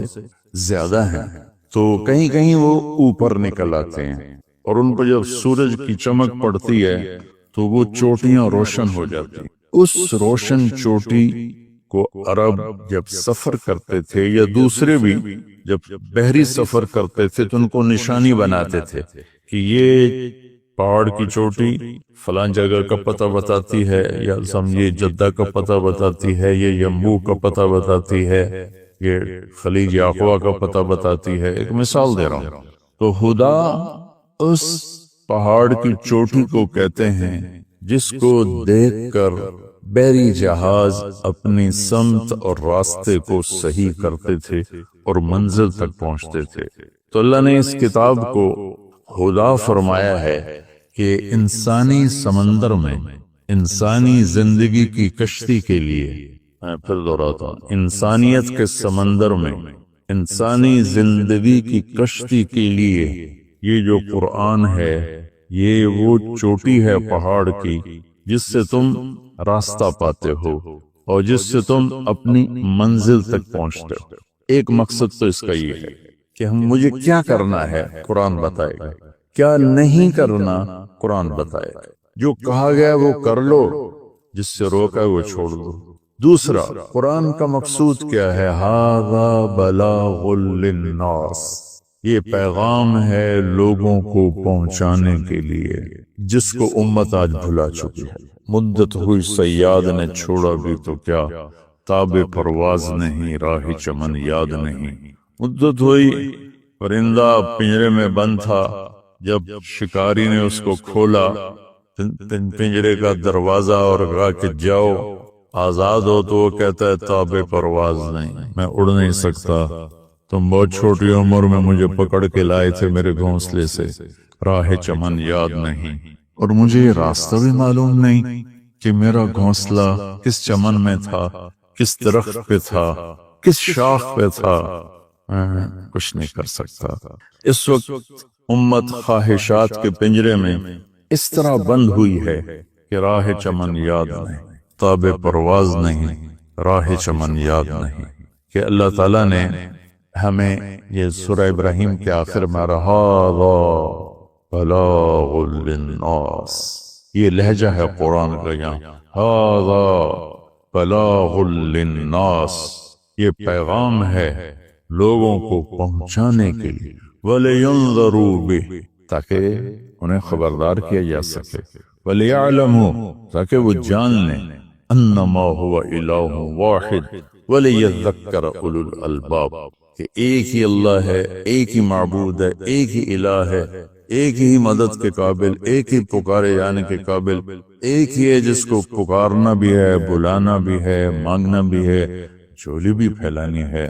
زیادہ ہیں، تو کہیں کہیں وہ اوپر نکل آتے ہیں، اور ان پر جب سورج کی چمک پڑتی ہے تو وہ چوٹیاں روشن ہو جاتی ہیں۔ اس روشن چوٹی کو عرب جب سفر کرتے تھے یا دوسرے بھی جب بحری سفر کرتے تھے تو ان کو نشانی بناتے تھے کہ یہ پہاڑ کی چوٹی فلاں جگہ کا پتہ بتاتی ہے، یا سمجھے جدہ کا پتہ بتاتی ہے، یہ یمبو کا پتہ بتاتی ہے، یہ خلیج اقوا کا پتہ بتاتی ہے۔ ایک مثال دے رہا ہوں۔ تو ہدا اس پہاڑ کی چوٹی کو کہتے ہیں جس کو دیکھ کر بحری جہاز اپنی سمت اور راستے کو صحیح کرتے تھے اور منزل تک پہنچتے تھے۔ تو اللہ نے اس کتاب کو ہدا فرمایا ہے کہ انسانی سمندر میں، انسانی زندگی کی کشتی کے لیے، میں پھر دہراتا ہوں، انسانیت کے سمندر میں انسانی زندگی کی کشتی کے لیے یہ جو قرآن ہے، یہ وہ چوٹی ہے پہاڑ کی جس سے تم راستہ پاتے ہو اور جس سے تم اپنی منزل تک پہنچتے ہو۔ ایک مقصد تو اس کا یہ ہے کہ مجھے کیا کرنا ہے قرآن بتائے گا، کیا نہیں کرنا قرآن بتائے گا، جو کہا گیا وہ کر لو، جس سے روکا وہ چھوڑ دو۔ دوسرا، قرآن کا مقصود کیا ہے؟ ھذا بلاغ للناس، یہ پیغام ہے لوگوں کو پہنچانے کے لیے، جس کو امت آج بھلا چکی ہے۔ مدت ہوئی صیاد نے چھوڑا بھی تو کیا، تاب پرواز نہیں راہ چمن یاد نہیں۔ مدت ہوئی، پرندہ پنجرے میں بند تھا، جب شکاری نے اس کو کھولا پنجرے کا دروازہ اور کہا کہ جاؤ آزاد ہو، تو وہ کہتا ہے تاب پرواز نہیں، میں اڑ نہیں سکتا، تم بہت چھوٹی عمر میں مجھے پکڑ کے لائے تھے میرے گھونسلے سے، راہ چمن یاد نہیں، اور مجھے یہ راستہ بھی معلوم نہیں کہ میرا گھونسلہ کس چمن میں تھا، کس درخت پہ تھا، کس شاخ پہ تھا، میں کچھ نہیں کر سکتا۔ اس وقت امت خواہشات کے پنجرے میں اس طرح بند ہوئی ہے کہ راہ چمن یاد نہیں، تاب پرواز نہیں، راہ چمن یاد نہیں، کہ اللہ تعالیٰ نے ہمیں یہ سورہ ابراہیم کے آخر میں ھذا بلاغ للناس، یہ لہجہ ہے قرآن کا، یہاں ھذا بلاغ للناس، یہ پیغام ہے لوگوں کو پہنچانے کے لیے، وَلِيُنذَرُوا بِهِ، تاکہ انہیں خبردار کیا جا سکے، وَلِيَعْلَمُوا، تاکہ وہ جان لیں، أَنَّمَا هُوَ إِلَٰهٌ وَاحِدٌ وَلِيَذَّكَّرَ أُولُو الْأَلْبَابِ، کہ ایک ہی اللہ ہے، ایک ہی معبود ہے، ایک ہی الہ ہے، ایک ہی مدد کے قابل، ایک ہی پکارے جانے کے قابل، ایک ہی ہے جس کو پکارنا بھی ہے، بلانا بھی ہے، مانگنا بھی ہے، چولی بھی پھیلانی ہے۔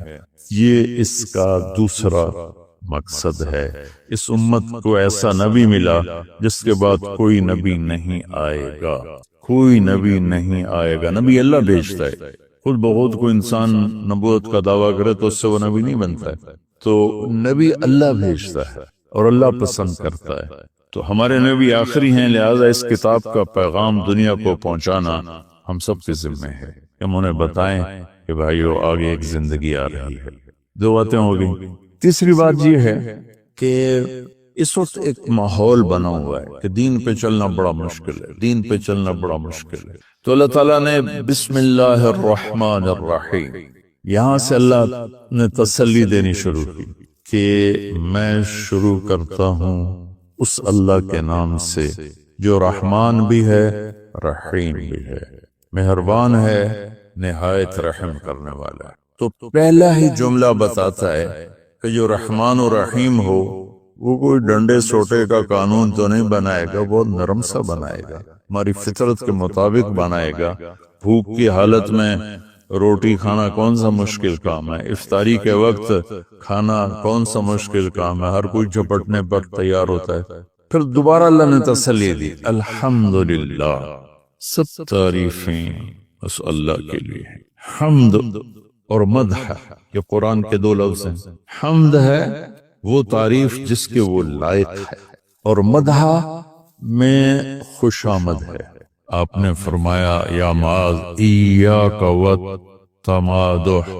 یہ اس کا دوسرا مقصد ہے۔ اس امت کو ایسا نبی ملا جس کے بعد کوئی نبی نہیں آئے گا، کوئی نبی نہیں آئے گا۔ نبی اللہ بھیجتا ہے، خود بخود کوئی انسان نبوت کا دعویٰ کرے تو اس سے وہ نبی نہیں بنتا ہے، تو نبی اللہ بھیجتا ہے اور اللہ پسند کرتا ہے۔ تو ہمارے نبی آخری ہیں، لہذا اس کتاب کا پیغام دنیا کو پہنچانا ہم سب کے ذمہ ہے کہ ہم انہیں بتائیں کہ بھائیو آگے ایک زندگی آ رہی ہے۔ دو باتیں ہو گئی۔ تیسری بات یہ ہے کہ اس وقت ایک ماحول بنا ہوا ہے کہ دین پہ چلنا بڑا مشکل ہے، دین پہ چلنا بڑا مشکل ہے۔ تو اللہ تعالیٰ نے بسم اللہ الرحمن الرحیم، یہاں سے اللہ نے تسلی دینی شروع کی کہ میں شروع کرتا ہوں اس اللہ کے نام سے جو رحمان بھی ہے، رحیم بھی ہے، مہربان ہے، نہایت رحم کرنے والا ہے۔ تو پہلا ہی جملہ بتاتا ہے کہ جو رحمان و رحیم ہو وہ کوئی ڈنڈے سوٹے کا قانون تو نہیں بنائے گا، بہت نرم سا بنائے گا، ہماری فطرت کے مطابق بنائے گا۔ بھوک کی حالت میں روٹی کھانا کون سا مشکل کام ہے، افطاری کے وقت کھانا کون سا مشکل کام ہے، ہر کوئی جھپٹنے پر تیار ہوتا ہے۔ پھر دوبارہ اللہ نے تسلی دی، الحمدللہ، سب تعریفیں اس اللہ کے لیے ہیں۔ حمد اور مدح، یہ قرآن کے دو لفظ ہیں۔ حمد ہے وہ تعریف جس کے وہ لائق ہے، اور مدح میں خوش آمد ہے۔ آپ نے فرمایا یا معاذ ایاک والتمادح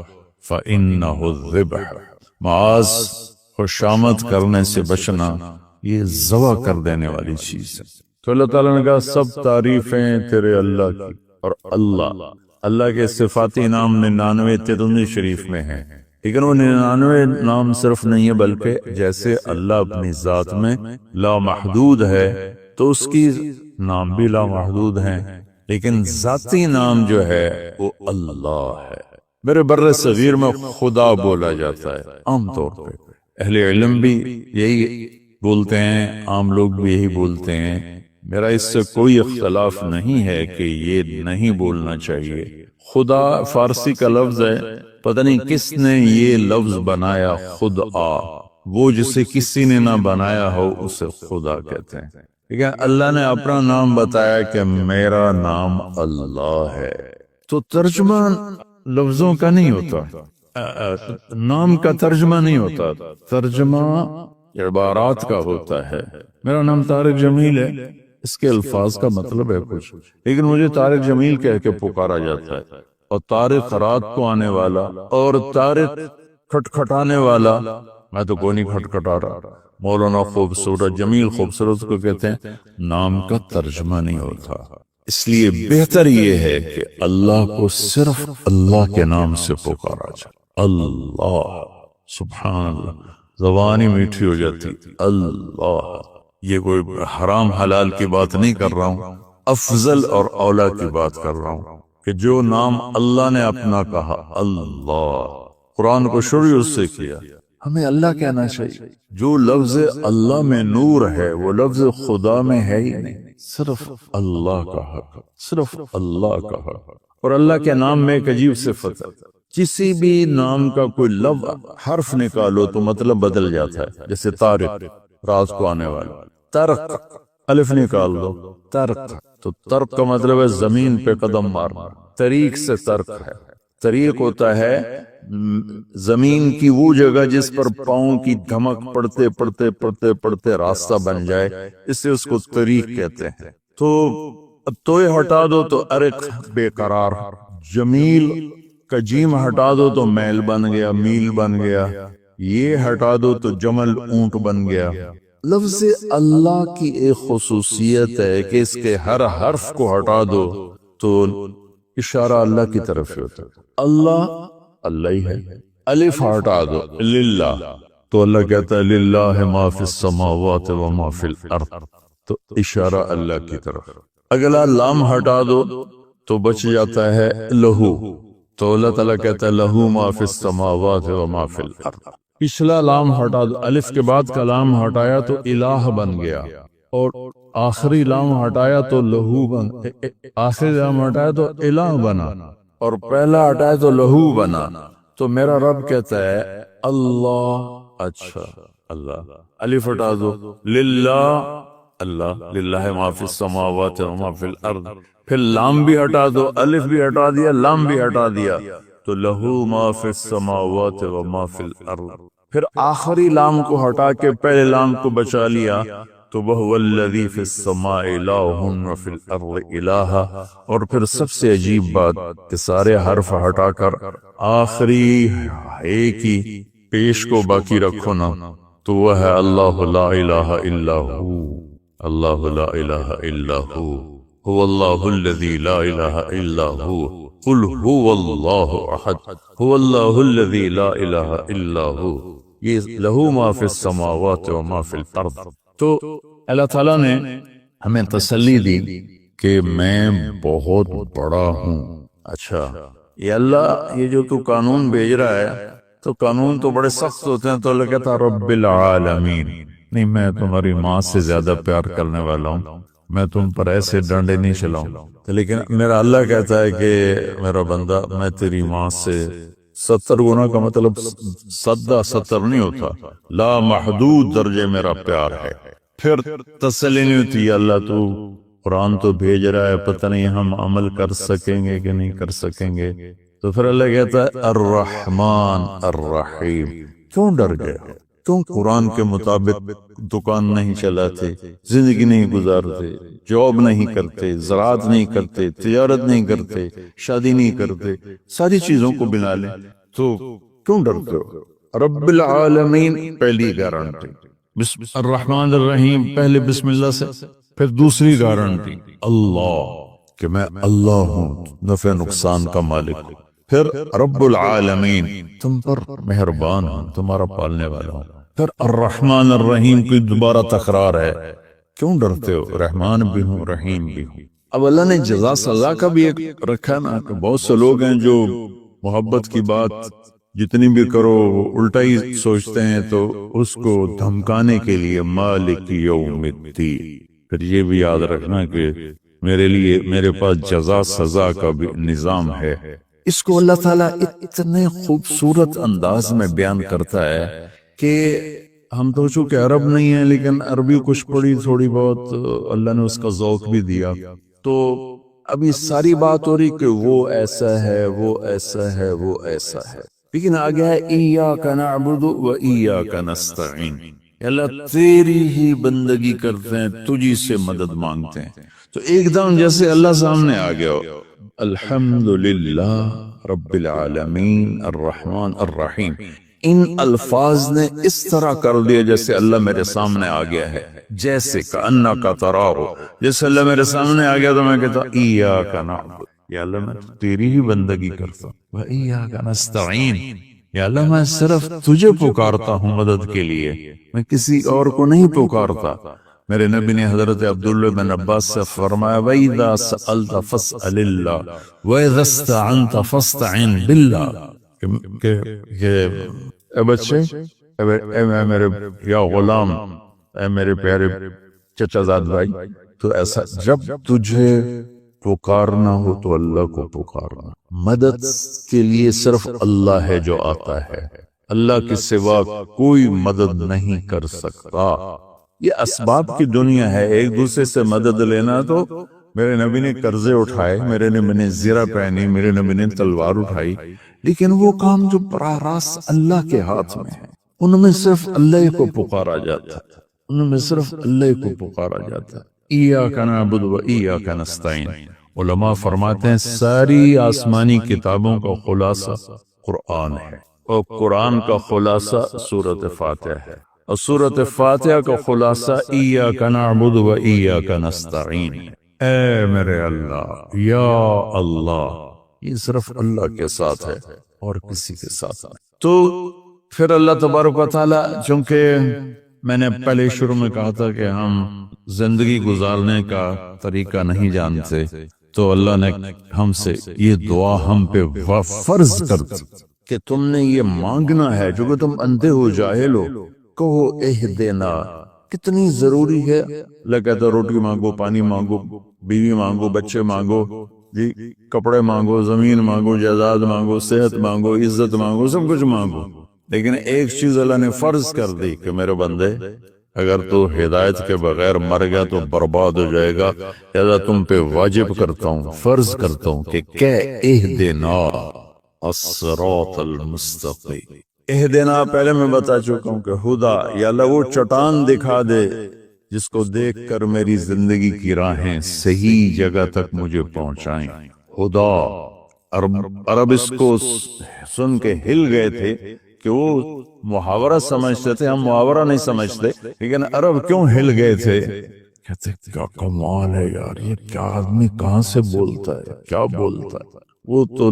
فإنہ الذبح، معاذ خوش آمد کرنے سے بچنا یہ ذبح کر دینے والی چیز ہے۔ تو اللہ تعالیٰ نے کہا سب تعریفیں تیرے اللہ کی، اور اللہ کے صفاتی نام 99 ترمذی شریف میں ہیں، لیکن وہ 99 نام صرف نہیں ہے، بلکہ جیسے اللہ اپنی ذات میں لامحدود ہے تو اس کی نام بھی لامحدود ہیں، لیکن ذاتی نام جو ہے وہ اللہ ہے۔ میرے بر صغیر میں خدا بولا جاتا ہے عام طور پہ، اہل علم بھی یہی بولتے ہیں، عام لوگ بھی یہی بولتے ہیں، میرا اس سے کوئی اختلاف نہیں ہے کہ یہ نہیں بولنا چاہیے۔ خدا فارسی کا لفظ ہے، پتہ نہیں کس نے یہ لفظ بنایا، خدا، وہ جسے کسی نے نہ بنایا ہو اسے خدا کہتے ہیں، لیکن اللہ نے اپنا نام بتایا کہ میرا نام اللہ ہے۔ تو ترجمہ لفظوں کا نہیں ہوتا، نام کا ترجمہ نہیں ہوتا، ترجمہ عبارات کا ہوتا ہے۔ میرا نام طارق جمیل ہے، اس کے الفاظ کا مطلب ہے کچھ، لیکن مجھے طارق جمیل کہہ کے پکارا جاتا ہے، اور طارق رات کو آنے والا، اور طارق کھٹکھٹانے والا، میں تو کوئی نہیں کھٹکھٹا رہا، مولانا خوبصورت جمیل خوبصورت کو کہتے ہیں، نام کا ترجمہ نہیں ہوتا، اس لیے بہتر یہ ہے کہ اللہ کو صرف اللہ کے نام سے پکارا جائے، اللہ، سبحان اللہ، زبانی میٹھی ہو جاتی، اللہ، یہ کوئی حرام حلال کی بات نہیں کر رہا ہوں، افضل اور اولا کی بات کر رہا ہوں کہ جو نام اللہ نے اپنا کہا، اللہ، قرآن کو شروع اس سے کیا، ہمیں اللہ کہنا چاہیے۔ جو لفظ اللہ میں نور ہے وہ لفظ خدا میں ہے ہی نہیں، صرف اللہ کا حق، صرف اللہ کا حق۔ اور اللہ کے نام میں ایک عجیب صفت ہے، کسی بھی نام کا کوئی لفظ حرف نکالو تو مطلب بدل جاتا ہے، جیسے طارق، رات کو آنے والا، ترق، الف نکال دو، ترق، تو ترق کا مطلب ہے زمین پہ قدم مارنا، طریق سے ترق ہے، طریق ہوتا ہے زمین کی وہ جگہ جس پر پاؤں کی دھمک پڑتے پڑتے پڑتے پڑتے راستہ بن جائے، اس سے اس کو طریق کہتے ہیں۔ تو اب تو یہ ہٹا دو تو ارق، بے قرار، جمیل کا جیم ہٹا دو تو میل بن گیا، میل بن گیا، یہ ہٹا دو تو جمل، اونٹ بن گیا۔ لفظ اللہ کی ایک خصوصیت ہے کہ اس کے ہر حرف کو ہٹا دو تو اشارہ اللہ کی طرف ہوتا ہے، اللہ اللہ ہی ہے۔ الف ہٹا دو، للہ، تو اللہ کہتا ہے للہ ما فی السماوات و ما فی الارض، تو اشارہ اللہ کی طرف۔ اگلا لام ہٹا دو تو بچ جاتا ہے لہو، تو اللہ تعالیٰ کہتا ہے لہو ما فی السماوات و ما فی الارض۔ پچھلا لام ہٹا دو، الف کے بعد کا لام ہٹایا تو الہ بن گیا، اور آخری لام ہٹایا تو لہو بن، آخری لام ہٹایا تو الہ بنا، اور پہلا ہٹایا تو لہو بنا۔ تو میرا رب کہتا ہے اللہ، اچھا اللہ، الف ہٹا دو، للہ، اللہ، للہ ما فی السماوات و ما فی الارض، پھر لام بھی ہٹا دو، الف بھی ہٹا دیا، لام بھی ہٹا دیا، تو لہو ما فی السماوات و ما فی الارض۔ پھر آخری لام کو ہٹا کے پہلے لام کو بچا لیا تو وَهُوَ الَّذِي فِي السَّمَاءِ إِلَٰهٌ وَفِي الْأَرْضِ إِلَٰهٌ۔ اور پھر سب سے عجیب بات کہ سارے حرف ہٹا کر آخری ایک ہی پیش کو باقی رکھو نا، تو وہ ہے اللہ لا الہ الا ہو، اللہ لا الہ الا ہو، هو اللہ الذی لا الہ الا ہو، قل هو اللہ احد، هو اللہ الذی لا الہ الا ہو، یہ لہو ما فی السماوات و ما فی الارض۔ تو اللہ تعالیٰ نے ہمیں تسلی دی کہ میں بہت بڑا ہوں۔ اچھا یہ اللہ، یہ جو تو قانون بھیج رہا ہے تو قانون تو بڑے سخت ہوتے ہیں، تو اللہ کہتا ہے رب العالمین، نہیں میں تمہاری ماں سے زیادہ پیار کرنے والا ہوں، میں تم پر ایسے ڈانڈے نہیں چلاؤں، لیکن میرا اللہ کہتا ہے کہ میرا بندہ میں تیری ماں سے 70 گنا کا مطلب 70 نہیں ہوتا، لا محدود درجے میرا پیار ہے۔ پھر تسلی نہیں ہوتی، اللہ تو قرآن تو بھیج رہا ہے، پتہ نہیں ہم عمل کر سکیں گے کہ نہیں کر سکیں گے، تو پھر اللہ کہتا ہے الرحمن الرحیم۔ کیوں ڈر گئے؟ کیوں قرآن کے مطابق دکان نہیں چلاتے، زندگی نہیں گزارتے، جاب نہیں کرتے، زراعت نہیں کرتے، تجارت نہیں کرتے، شادی نہیں کرتے، ساری چیزوں کو بنا لیں، تو کیوں ڈرتے ہو؟ رب العالمین پہلی گارنٹی، الرحمن الرحیم پہلے بسم اللہ سے، پھر دوسری گارنٹی اللہ، کہ میں اللہ ہوں، نفع نقصان کا مالک ہوں، پھر رب العالمین تم پر مہربان ہوں، تمہارا پالنے والا ہوں، پھر الرحمن الرحیم کی دوبارہ تکرار ہے۔ کیوں ڈرتے ہو؟ رحمان بھی ہوں، رحیم بھی ہوں۔ اب اللہ نے جزا سزا کا بھی ایک رکھا نا، کہ بہت سے لوگ ہیں جو محبت کی بات جتنی بھی کرو وہ الٹا ہی سوچتے ہیں، تو اس کو دھمکانے کے لیے مالک یوم الدین۔ پھر یہ بھی یاد رکھنا کہ میرے لیے میرے پاس جزا سزا کا بھی نظام ہے۔ اس کو اللہ تعالیٰ اتنے خوبصورت انداز میں بیان کرتا ہے کہ ہم تو چونکہ عرب نہیں ہیں لیکن عربی کچھ پڑھی تھوڑی بہت، اللہ نے اس کا ذوق بھی دیا، تو ابھی ساری بات ہو رہی کہ وہ ایسا ہے، وہ ایسا ہے، وہ ایسا ہے، لیکن آگے ہے ایاک نعبد و ایاک نستعین، اللہ تیری ہی بندگی کرتے ہیں، تجھی سے مدد مانگتے ہیں۔ تو ایک دم جیسے اللہ سامنے آ گیا ہو، الحمدللہ رب العالمین الرحمن الرحیم، ان الفاظ نے اس طرح کر دیا جیسے اللہ میرے سامنے آ گیا ہے، جیسے کأنک تراہ، جیسے اللہ میرے سامنے آ گیا تو میں کہتا ایاک نعبد، یا اللہ میں تیری ہی بندگی کرتا ہوں، وایاک نستعین، یا اللہ میں صرف تجھے پکارتا ہوں مدد کے لیے، میں کسی اور کو نہیں پکارتا۔ میرے نبی نے حضرت عبداللہ بن عباس سے فرمایا وَإِذَا سَأَلْتَ فَاسْأَلِ اللَّهِ وَإِذَا اسْتَعَنْتَ فَاسْتَعِنْ بِاللَّهِ کہ اے بچے، اے میرے یا غلام، اے میرے پیارے چچا زاد بھائی، تو ایسا جب تجھے پکارنا ہو تو اللہ کو پکارنا، مدد کے لیے صرف اللہ ہے جو آتا ہے، اللہ کے سوا کوئی مدد نہیں کر سکتا۔ یہ اسباب کی دنیا ہے، ایک دوسرے سے مدد لینا، تو میرے نبی نے قرضے اٹھائے، میرے نبی نے زرہ پہنی، میرے نبی نے تلوار اٹھائی، لیکن وہ کام جو براہ راست اللہ کے ہاتھ میں ہے ان میں صرف اللہ کو پکارا جاتا ہے، ان میں صرف اللہ کو پکارا جاتا ہے۔ ایاک نعبد و ایاک نستعین۔ علماء فرماتے ہیں ساری آسمانی کتابوں کا خلاصہ قرآن ہے، اور قرآن کا خلاصہ سورۃ فاتحہ ہے، اور سورۃ فاتحہ کا خلاصہ ایاک نعبد و ایاک نستعین۔ اے میرے اللہ، یا اللہ، یہ صرف اللہ کے ساتھ ہے اور کسی کے ساتھ نہیں۔ تو پھر اللہ تبارک و تعالی، چونکہ میں نے پہلے شروع میں کہا تھا کہ ہم زندگی گزارنے کا طریقہ نہیں جانتے، تو اللہ نے ہم سے یہ دعا ہم پہ فرض کر دی کہ تم نے یہ مانگنا ہے، جو کہ تم اندھے ہو جاہل ہو، کہو اہدنا۔ کتنی ضروری ہے، اللہ کہتا روٹی مانگو، پانی مانگو، بیوی مانگو، بچے مانگو، جی کپڑے مانگو، زمین مانگو، جائیداد مانگو، صحت مانگو، عزت مانگو، سب کچھ مانگو، لیکن ایک چیز اللہ نے فرض کر دی کہ میرے بندے اگر تو ہدایت کے بغیر مر گیا تو برباد ہو جائے گا، لہذا تم پہ واجب کرتا ہوں، فرض کرتا ہوں کہ اہدنا الصراط المستقیم۔ اہدنا پہلے میں بتا چکا ہوں کہ خدا یا اللہ وہ چٹان دکھا دے جس کو دیکھ کر میری زندگی کی راہیں صحیح جگہ تک مجھے پہنچائیں۔ خدا، عرب اس کو سن کے ہل گئے تھے کہ وہ محاورہ سمجھتے تھے، ہم محاورہ نہیں سمجھتے، لیکن عرب کیوں ہل گئے تھے؟ کہتے کیا کمال ہے یار، یہ کیا آدمی کہاں سے بولتا ہے، کیا بولتا ہے۔ وہ تو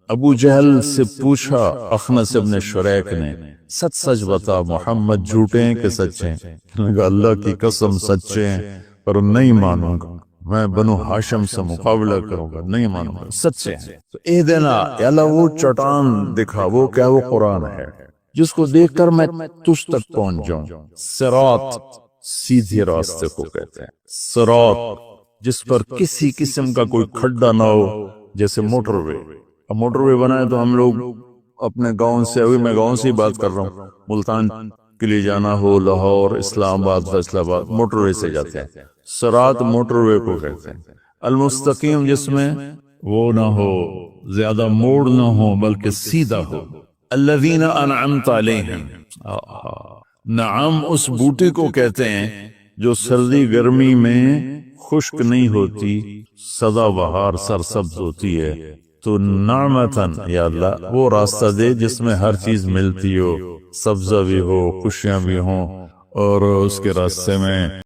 ابو جہل سے پوچھا اخنس ابن شریک نے، سچ سچ بتا محمد جھوٹے ہیں کہ سچے ہیں؟ اللہ کی قسم سچے ہیں، پر نہیں مانوں گا، میں بنو ہاشم سے مقابلہ کروں گا، نہیں مانوں گا، سچے ہیں۔ تو اہدنا، یا اللہ وہ چٹان دکھا، وہ کیا؟ وہ قرآن ہے جس کو دیکھ کر میں تجھ تک پہنچ جاؤں۔ صراط، سیدھے راستے کو کہتے ہیں، صراط جس پر کسی قسم کا کوئی کھڈا نہ ہو، جیسے موٹر وے۔ اب موٹر وے بنائے تو ہم لوگ اپنے گاؤں سے، ابھی میں گاؤں سے ہی بات کر رہا ہوں، ملتان کے لیے جانا ہو، لاہور، اسلام آباد، فیصل آباد، موٹر وے سے جاتے ہیں۔ صراط موٹر وے کو کہتے ہیں۔ المستقیم جس میں وہ نہ ہو، زیادہ موڑ نہ ہو، بلکہ سیدھا ہو۔ الذین انعمت علیہم، نعم اس بوٹے کو کہتے ہیں جو سردی گرمی میں خشک نہیں ہوتی، سدا بہار سرسبز ہوتی ہے۔ تو نعمتن، یا اللہ وہ راستہ دے جس میں ہر چیز ملتی ہو، سبزہ بھی ہو، خوشیاں بھی ہوں، اور اس کے راستے میں